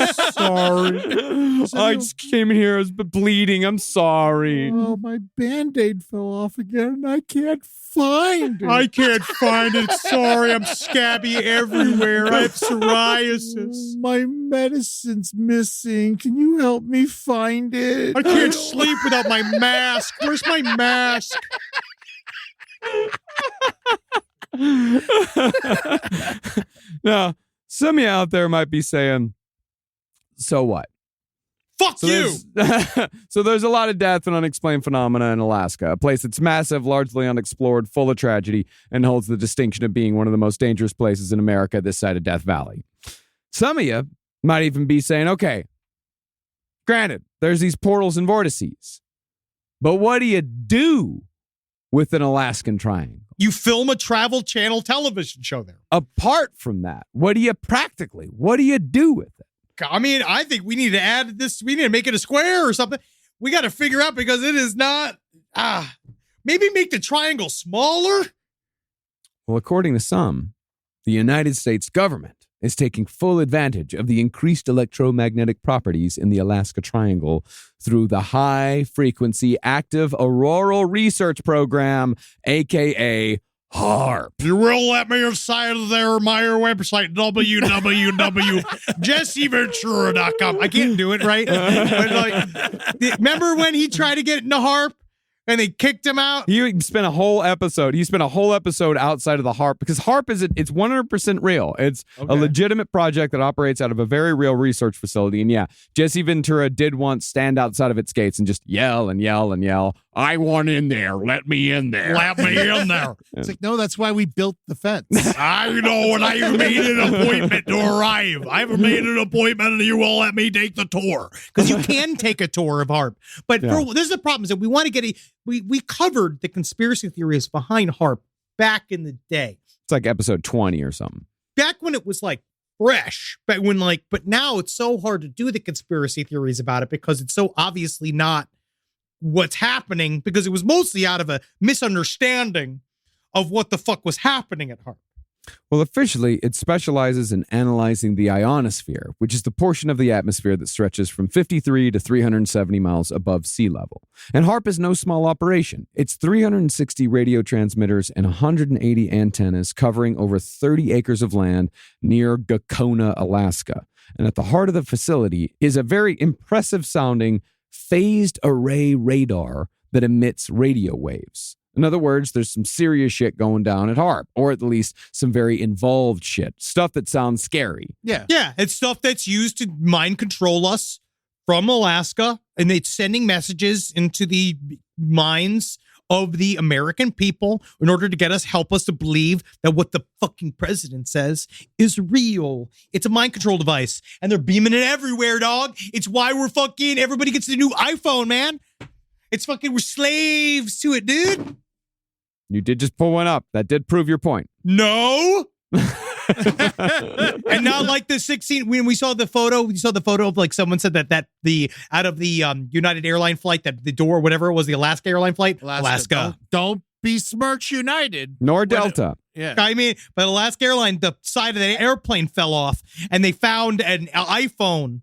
sorry. I just came in here. I was bleeding. I'm sorry. Oh, my Band-Aid fell off again, and I can't find it. I can't find it. Sorry, I'm scabby everywhere. I have psoriasis. My medicine's missing. Can you help me find it? I can't sleep without my mask. Where's my mask? Now, some of you out there might be saying, so what? Fuck you! So there's a lot of death and unexplained phenomena in Alaska, a place that's massive, largely unexplored, full of tragedy, and holds the distinction of being one of the most dangerous places in America this side of Death Valley. Some of you might even be saying, okay, granted, there's these portals and vortices, but what do you do with an Alaskan triangle? You film a Travel Channel television show there. Apart from that, what do you do with it? I mean, I think we need to add this. We need to make it a square or something. We got to figure out because it is not. Maybe make the triangle smaller. Well, according to some, the United States government is taking full advantage of the increased electromagnetic properties in the Alaska Triangle through the High Frequency Active Auroral Research Program, aka HARP. You will let me inside of my website, www.jesseventura.com. I can't do it right. But remember when he tried to get into HARP? And they kicked him out. He spent a whole episode outside of the HARP because HARP it's 100% real. It's a legitimate project that operates out of a very real research facility. And yeah, Jesse Ventura did once stand outside of its gates and just yell and yell and yell, I want in there. Let me in there. Let me in there. It's like, no, that's why we built the fence. I know, and I made an appointment to arrive. I've made an appointment, and you will let me take the tour. Because you can take a tour of HARP. But this is the problem, is that we want to get we covered the conspiracy theories behind HARP back in the day. It's like episode 20 or something. Back when it was like fresh, but now it's so hard to do the conspiracy theories about it because it's so obviously not what's happening, because it was mostly out of a misunderstanding of what the fuck was happening at HARP. Well, officially, it specializes in analyzing the ionosphere, which is the portion of the atmosphere that stretches from 53 to 370 miles above sea level. And HARP is no small operation. It's 360 radio transmitters and 180 antennas covering over 30 acres of land near Gakona, Alaska. And at the heart of the facility is a very impressive sounding phased array radar that emits radio waves. In other words, there's some serious shit going down at HARP, or at least some very involved shit. Stuff that sounds scary. Yeah. Yeah, it's stuff that's used to mind control us from Alaska, and it's sending messages into the minds of the American people in order to help us to believe that what the fucking president says is real. It's a mind control device, and they're beaming it everywhere, dog. It's why everybody gets the new iPhone, man. It's we're slaves to it, dude. You did just pull one up. That did prove your point. No. And not like the 16 when we saw the photo of like someone said that the out of the United airline flight, that the door, whatever it was, the Alaska airline flight, Alaska. Don't besmirch United nor Delta. Yeah, I mean, but Alaska airline, the side of the airplane fell off, and they found an iPhone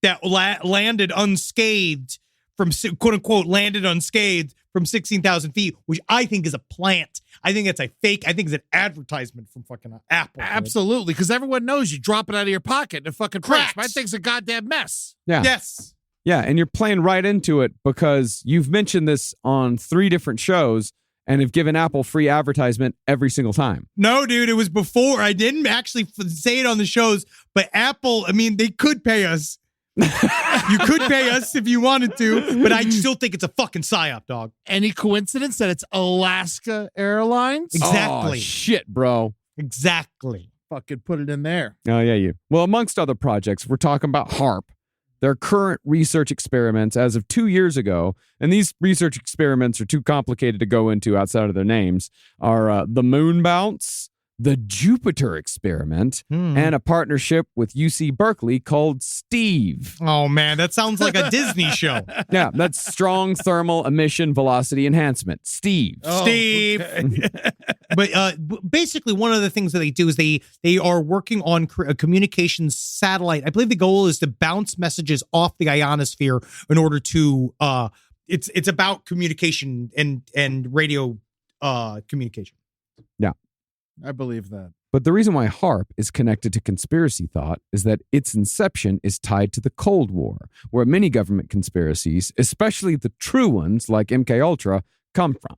that landed unscathed from quote unquote landed unscathed from 16,000 feet, which I think is a plant. I think it's a fake. I think it's an advertisement from fucking Apple. Absolutely, because everyone knows you drop it out of your pocket and it fucking cracks. My thing's a goddamn mess. Yeah. Yes. Yeah, and you're playing right into it because you've mentioned this on 3 different shows and have given Apple free advertisement every single time. No, dude, it was before. I didn't actually say it on the shows, but Apple, I mean, they could pay us. You could pay us if you wanted to, but I still think it's a fucking psyop, dog. Any coincidence that it's Alaska Airlines? Exactly. Oh, shit, bro. Exactly. Fucking put it in there. Oh, yeah, you. Well, amongst other projects, we're talking about HARP. Their current research experiments as of 2 years ago, and these research experiments are too complicated to go into outside of their names, are the moon bounce, the Jupiter experiment, and a partnership with UC Berkeley called STEVE. Oh, man, that sounds like a Disney show. Yeah, that's strong thermal emission velocity enhancement. STEVE. Oh, Steve. Okay. But basically, one of the things that they do is they are working on a communications satellite. I believe the goal is to bounce messages off the ionosphere in order to, it's about communication and radio communication. Yeah. I believe that. But the reason why HARP is connected to conspiracy thought is that its inception is tied to the Cold War, where many government conspiracies, especially the true ones like MKUltra, come from.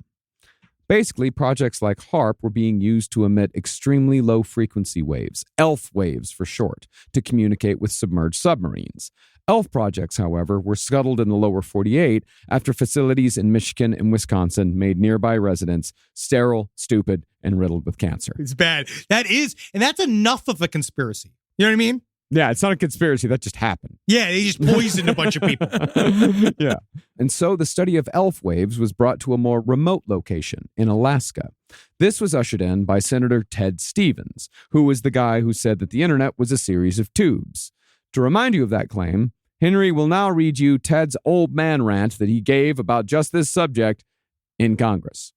Basically, projects like HARP were being used to emit extremely low frequency waves, ELF waves for short, to communicate with submerged submarines. ELF projects, however, were scuttled in the lower 48 after facilities in Michigan and Wisconsin made nearby residents sterile, stupid, and riddled with cancer. It's bad. That's enough of a conspiracy. You know what I mean? Yeah, it's not a conspiracy. That just happened. Yeah, they just poisoned a bunch of people. Yeah. And so the study of ELF waves was brought to a more remote location in Alaska. This was ushered in by Senator Ted Stevens, who was the guy who said that the internet was a series of tubes. To remind you of that claim, Henry will now read you Ted's old man rant that he gave about just this subject in Congress.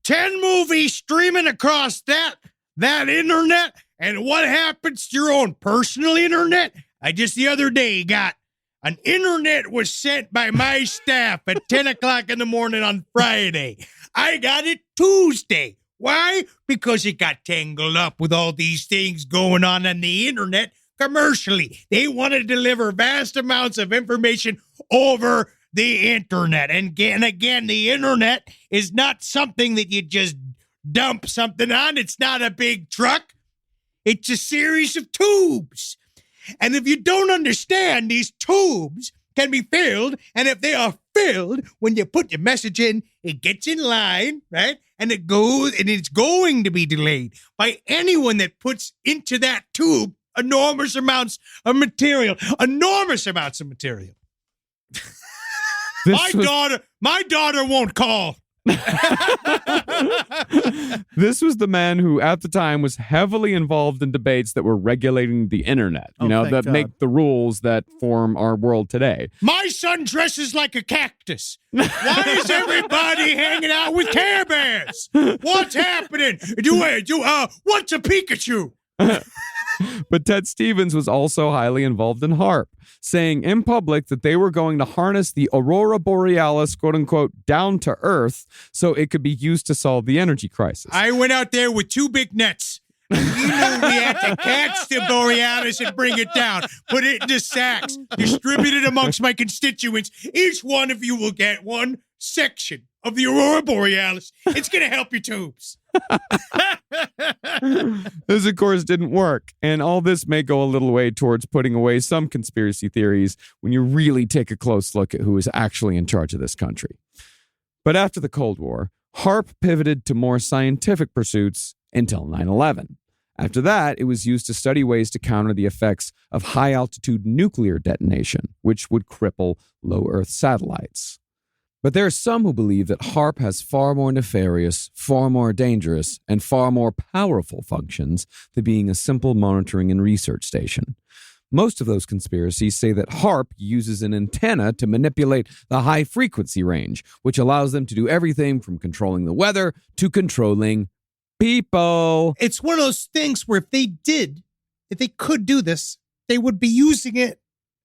10 movies streaming across that internet, and what happens to your own personal internet? I just the other day got an internet was sent by my staff at 10 o'clock in the morning on Friday. I got it Tuesday. Why? Because it got tangled up with all these things going on the internet commercially. They want to deliver vast amounts of information over the internet. And again, the internet is not something that you just dump something on. It's not a big truck. It's a series of tubes. And if you don't understand, these tubes can be filled. And if they are filled, when you put your message in, it gets in line, right? And it goes, and it's going to be delayed by anyone that puts into that tube enormous amounts of material. Enormous amounts of material. My daughter won't call. This was the man who at the time was heavily involved in debates that were regulating the internet, that make the rules that form our world today. My son dresses like a cactus. Why is everybody hanging out with Care Bears? What's happening? What's a Pikachu? But Ted Stevens was also highly involved in HARP, saying in public that they were going to harness the Aurora Borealis, quote unquote, down to Earth so it could be used to solve the energy crisis. I went out there with 2 big nets. We knew we had to catch the Borealis and bring it down, put it into sacks, distribute it amongst my constituents. Each one of you will get one section of the Aurora Borealis. It's going to help your tubes. This, of course, didn't work, and all this may go a little way towards putting away some conspiracy theories when you really take a close look at who is actually in charge of this country. But after the Cold War, HARP pivoted to more scientific pursuits until 9/11. After that, it was used to study ways to counter the effects of high-altitude nuclear detonation, which would cripple low Earth satellites. But there are some who believe that HARP has far more nefarious, far more dangerous, and far more powerful functions than being a simple monitoring and research station. Most of those conspiracies say that HARP uses an antenna to manipulate the high-frequency range, which allows them to do everything from controlling the weather to controlling people. It's one of those things where if they could do this, they would be using it.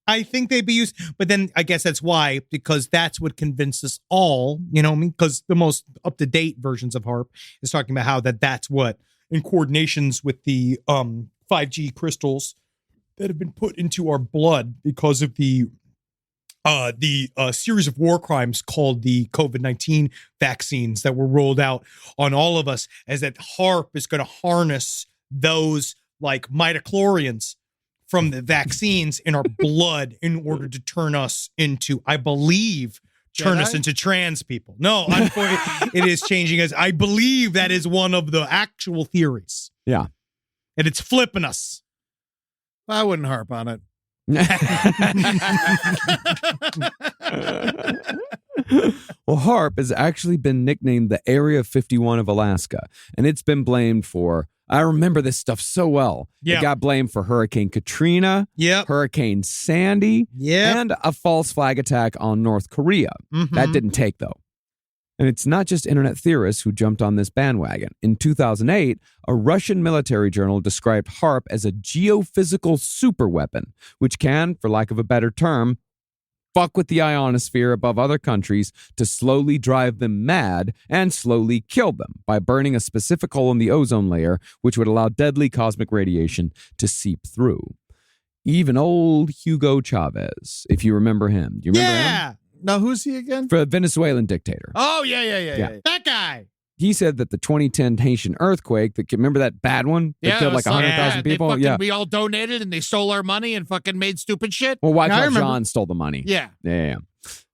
I think they'd be used, but then I guess that's why, because that's what convinced us all, you know what I mean? Because the most up-to-date versions of HARP is talking about how that's what, in coordinations with the 5G crystals that have been put into our blood because of the series of war crimes called the COVID-19 vaccines that were rolled out on all of us, as that HARP is going to harness those like midichlorians from the vaccines in our blood in order to turn us into, I believe, us into trans people. No, it is changing us. I believe that is one of the actual theories. Yeah. And it's flipping us. I wouldn't harp on it. Well, HARP has actually been nicknamed the Area 51 of Alaska, and it's been blamed for, I remember this stuff so well. Yeah. It got blamed for Hurricane Katrina, Hurricane Sandy, and a false flag attack on North Korea. Mm-hmm. That didn't take, though. And it's not just internet theorists who jumped on this bandwagon. In 2008, a Russian military journal described HARP as a geophysical superweapon, which can, for lack of a better term, fuck with the ionosphere above other countries to slowly drive them mad and slowly kill them by burning a specific hole in the ozone layer, which would allow deadly cosmic radiation to seep through. Even old Hugo Chavez, if you remember him. Do you remember him? Now, who's he again? For a Venezuelan dictator. Oh, yeah. That guy. He said that the 2010 Haitian earthquake, remember that bad one? That killed like 100,000 people? We all donated and they stole our money and fucking made stupid shit. Well, Wyclef Jean stole the money. Yeah.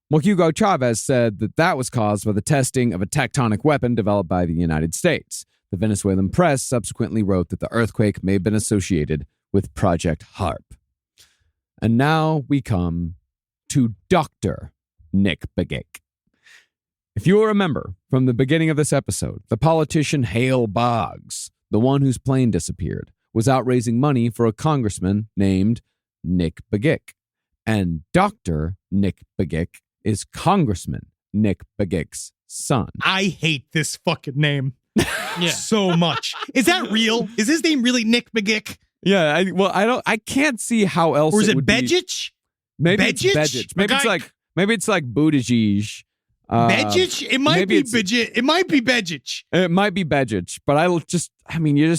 Well, Hugo Chavez said that was caused by the testing of a tectonic weapon developed by the United States. The Venezuelan press subsequently wrote that the earthquake may have been associated with Project HARP. And now we come to Dr. Nick Begich. If you will remember from the beginning of this episode, the politician Hale Boggs, the one whose plane disappeared, was out raising money for a congressman named Nick Begich. And Dr. Nick Begich is Congressman Nick Begich's son. I hate this fucking name so much. Is that real? Is his name really Nick Begich? Yeah, I can't see how else. Or is it would Begich? Maybe Begich? it's Begich. Maybe it's like Buttigieg. Begich? It might be Begich. It might be Begich. It might be Begich, but you just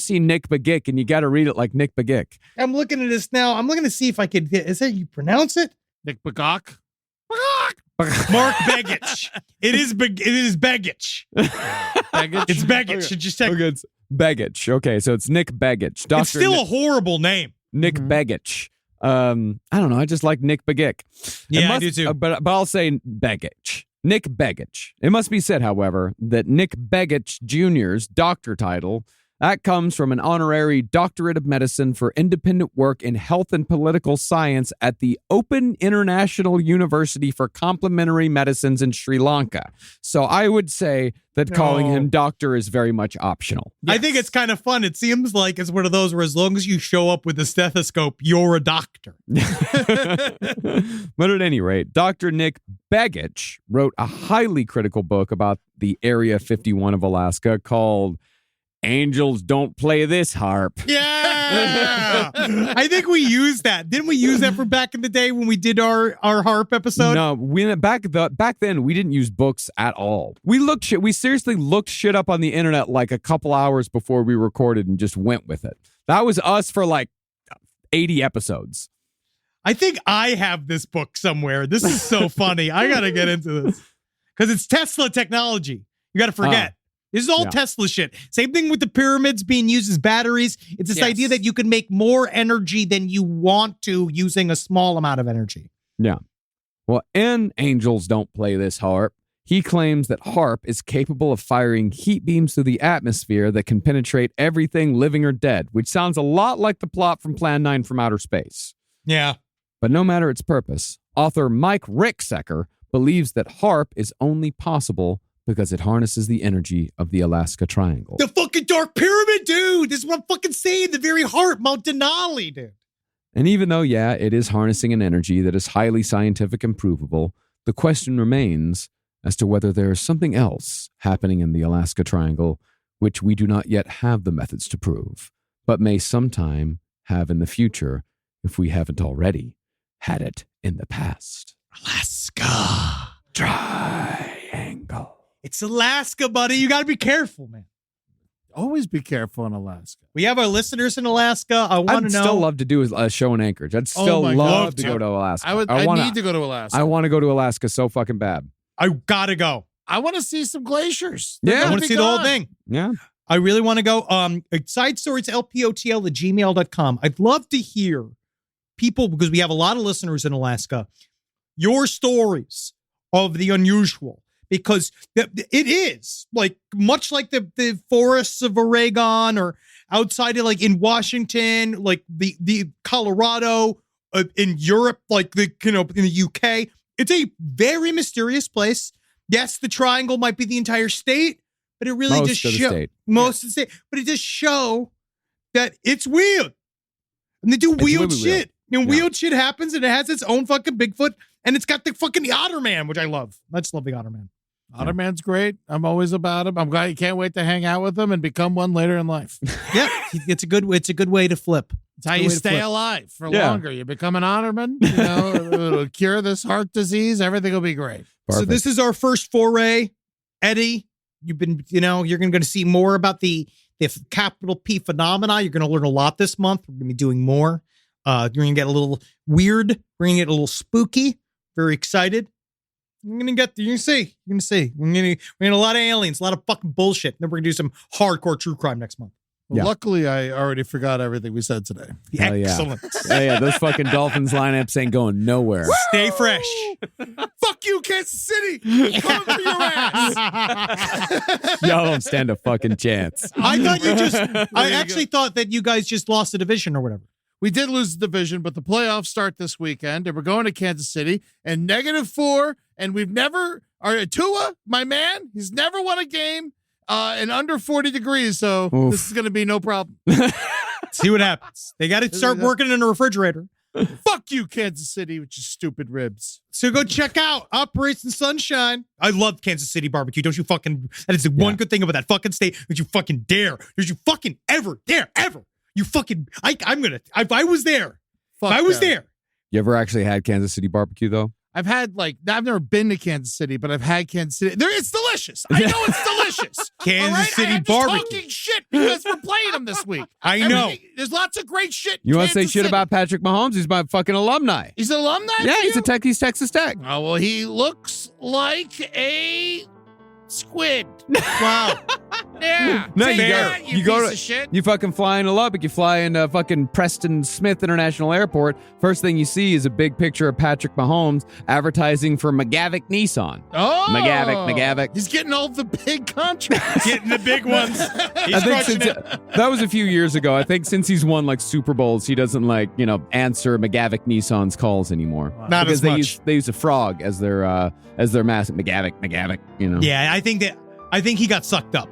see Nick Begich and you got to read it like Nick Begich. I'm looking at this now. I'm looking to see if I could. Is that you pronounce it? Nick Begich? Mark Begich. It is Begich. Begich? It's Begich. Okay. Just check. Okay, it's Begich. Okay, so it's Nick Begich. It's still a horrible name. Nick Begich. I don't know. I just like Nick Begich. Yeah, I do too. But I'll say Begich. Nick Begich. It must be said, however, that Nick Begich Jr.'s doctor title, that comes from an honorary doctorate of medicine for independent work in health and political science at the Open International University for Complementary Medicines in Sri Lanka. So I would say that calling him doctor is very much optional. Yes. I think it's kind of fun. It seems like it's one of those where as long as you show up with a stethoscope, you're a doctor. But at any rate, Dr. Nick Begich wrote a highly critical book about the Area 51 of Alaska called Angels Don't Play This Harp. Yeah. I think we used that. Didn't we use that for back in the day when we did our harp episode? No, back then we didn't use books at all. We seriously looked shit up on the internet like a couple hours before we recorded and just went with it. That was us for like 80 episodes. I think I have this book somewhere. This is so funny. I got to get into this because it's Tesla technology. You got to forget. This is all Tesla shit. Same thing with the pyramids being used as batteries. It's this idea that you can make more energy than you want to using a small amount of energy. Yeah. Well, in Angels Don't Play This Harp, He claims that HARP is capable of firing heat beams through the atmosphere that can penetrate everything living or dead, which sounds a lot like the plot from Plan 9 from Outer Space. Yeah. But no matter its purpose, author Mike Ricksecker believes that HARP is only possible because it harnesses the energy of the Alaska Triangle. The fucking Dark Pyramid, dude. This is what I'm fucking saying. The very heart, Mount Denali, dude. And even though, yeah, it is harnessing an energy that is highly scientific and provable, the question remains as to whether there is something else happening in the Alaska Triangle which we do not yet have the methods to prove, but may sometime have in the future if we haven't already had it in the past. Alaska Triangle. It's Alaska, buddy. You got to be careful, man. Always be careful in Alaska. We have our listeners in Alaska. I want to know. I'd still love to do a show in Anchorage. I'd still love to go to Alaska. I need to go to Alaska. I want to go to Alaska so fucking bad. I got to go. I want to see some glaciers. Yeah. I want to see the whole thing. Yeah. I really want to go. Side stories, lpotl@gmail.com. I'd love to hear people, because we have a lot of listeners in Alaska, your stories of the unusual. Because it is like much like the forests of Oregon or outside of like in Washington, like the Colorado, in Europe, like in the UK. It's a very mysterious place. Yes, the triangle might be the entire state, but it really just shows most of the state. But it just show that it's weird. And they do weird shit. And weird shit happens, and it has its own fucking Bigfoot, and it's got the Otter Man, which I love. I just love the Otter Man. Otter Man's great. I'm always about him. I'm glad you can't wait to hang out with him and become one later in life. Yeah, it's a good way to flip. It's how you stay alive for longer. You become an Otterman. It'll cure this heart disease. Everything will be great. Perfect. So this is our first foray, Eddie. You've been, you're going to see more about the capital P phenomena. You're going to learn a lot this month. We're going to be doing more. You're going to get a little weird. We're going to get a little spooky. Very excited. You're going to see. We're going to a lot of aliens, a lot of fucking bullshit. Then we're going to do some hardcore true crime next month. Well, luckily, I already forgot everything we said today. Excellent. Yeah. Those fucking Dolphins lineups ain't going nowhere. Stay fresh. Fuck you, Kansas City. Coming for your ass. Y'all don't stand a fucking chance. I actually thought that you guys just lost the division or whatever. We did lose the division, but the playoffs start this weekend, and we're going to Kansas City, and -4, and Tua, my man, he's never won a game in under 40 degrees, so This is going to be no problem. See what happens. They got to start working in a refrigerator. Fuck you, Kansas City, with your stupid ribs. So go check out Operation Sunshine. I love Kansas City barbecue. Don't you fucking, that is the one good thing about that fucking state. Don't you fucking dare. Don't you fucking ever dare, ever. You fucking, if I was there. You ever actually had Kansas City barbecue, though? I've never been to Kansas City, but I've had Kansas City. It's delicious. I know it's delicious. Kansas City I'm barbecue. Just talking shit because we're playing them this week. I know. There's lots of great shit. You want to say shit about Patrick Mahomes? He's my fucking alumni. He's an alumni? Yeah, he's Texas Tech. Oh, well, he looks like a squid. Wow. Yeah. No, you fucking fly into Lubbock. You fly into fucking Preston Smith International Airport. First thing you see is a big picture of Patrick Mahomes advertising for McGavick Nissan. Oh, McGavick. He's getting all the big contracts. Getting the big ones. He's crushing it. That was a few years ago. I think since he's won like Super Bowls, he doesn't answer McGavick Nissan's calls anymore. Wow. Not because as much. They use a frog as their mascot. McGavick. Yeah, I think he got sucked up.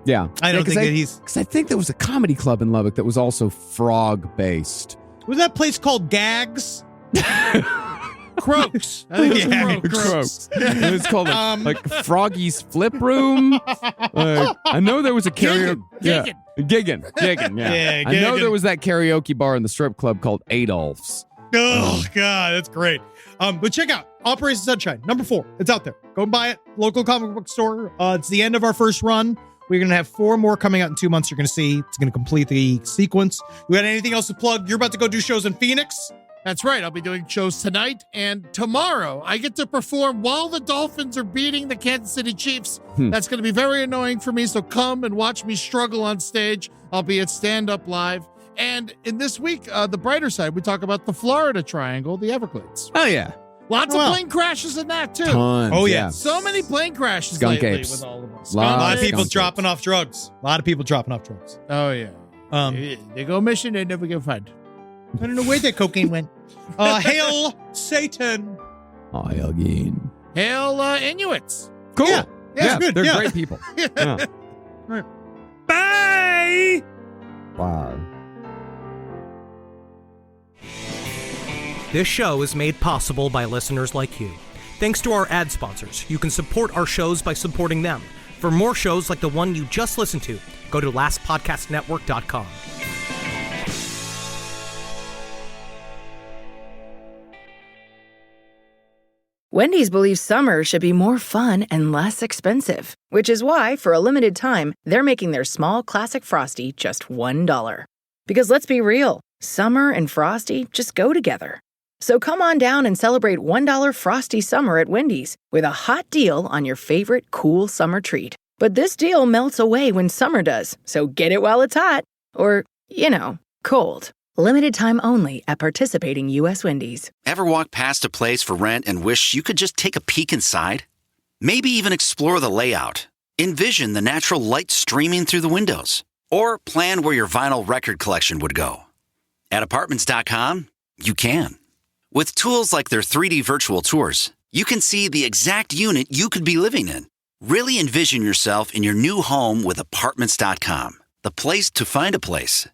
Yeah. I don't think that he's... Because I think there was a comedy club in Lubbock that was also frog-based. Was that place called Gags? Croaks. I think it was Croaks. It was called Froggy's Flip Room. I know there was a karaoke... Giggin. Yeah. I know there was that karaoke bar in the strip club called Adolph's. Oh, God, that's great. But check out Operation Sunshine, #4. It's out there. Go and buy it. Local comic book store. It's the end of our first run. We're going to have 4 more coming out in 2 months. You're going to see it's going to complete the sequence. You got anything else to plug? You're about to go do shows in Phoenix? That's right. I'll be doing shows tonight and tomorrow. I get to perform while the Dolphins are beating the Kansas City Chiefs. That's going to be very annoying for me. So come and watch me struggle on stage. I'll be at Stand Up Live. And in this week, the brighter side, we talk about the Florida Triangle, the Everglades. Oh, yeah. Lots of Well. plane crashes in that too. Tons. Oh, yeah. So many plane crashes Skunk lately apes. with all of us. Lot A Skunk lot of apes. people skunk dropping apes. off drugs. A lot of people dropping off drugs. Oh yeah. They go mission, they never get found. I don't know where that cocaine went. Hail Satan. Oh, again. Hail Inuits. Cool. Yeah. Yeah, good. They're Yeah. great people. Yeah. Bye. Wow. This show is made possible by listeners like you. Thanks to our ad sponsors, you can support our shows by supporting them. For more shows like the one you just listened to, go to lastpodcastnetwork.com. Wendy's believes summer should be more fun and less expensive, which is why, for a limited time, they're making their small classic Frosty just $1. Because let's be real, summer and Frosty just go together. So come on down and celebrate $1 Frosty summer at Wendy's with a hot deal on your favorite cool summer treat. But this deal melts away when summer does, so get it while it's hot. Or, cold. Limited time only at participating U.S. Wendy's. Ever walk past a place for rent and wish you could just take a peek inside? Maybe even explore the layout. Envision the natural light streaming through the windows. Or plan where your vinyl record collection would go. At Apartments.com, you can. With tools like their 3D virtual tours, you can see the exact unit you could be living in. Really envision yourself in your new home with Apartments.com, the place to find a place.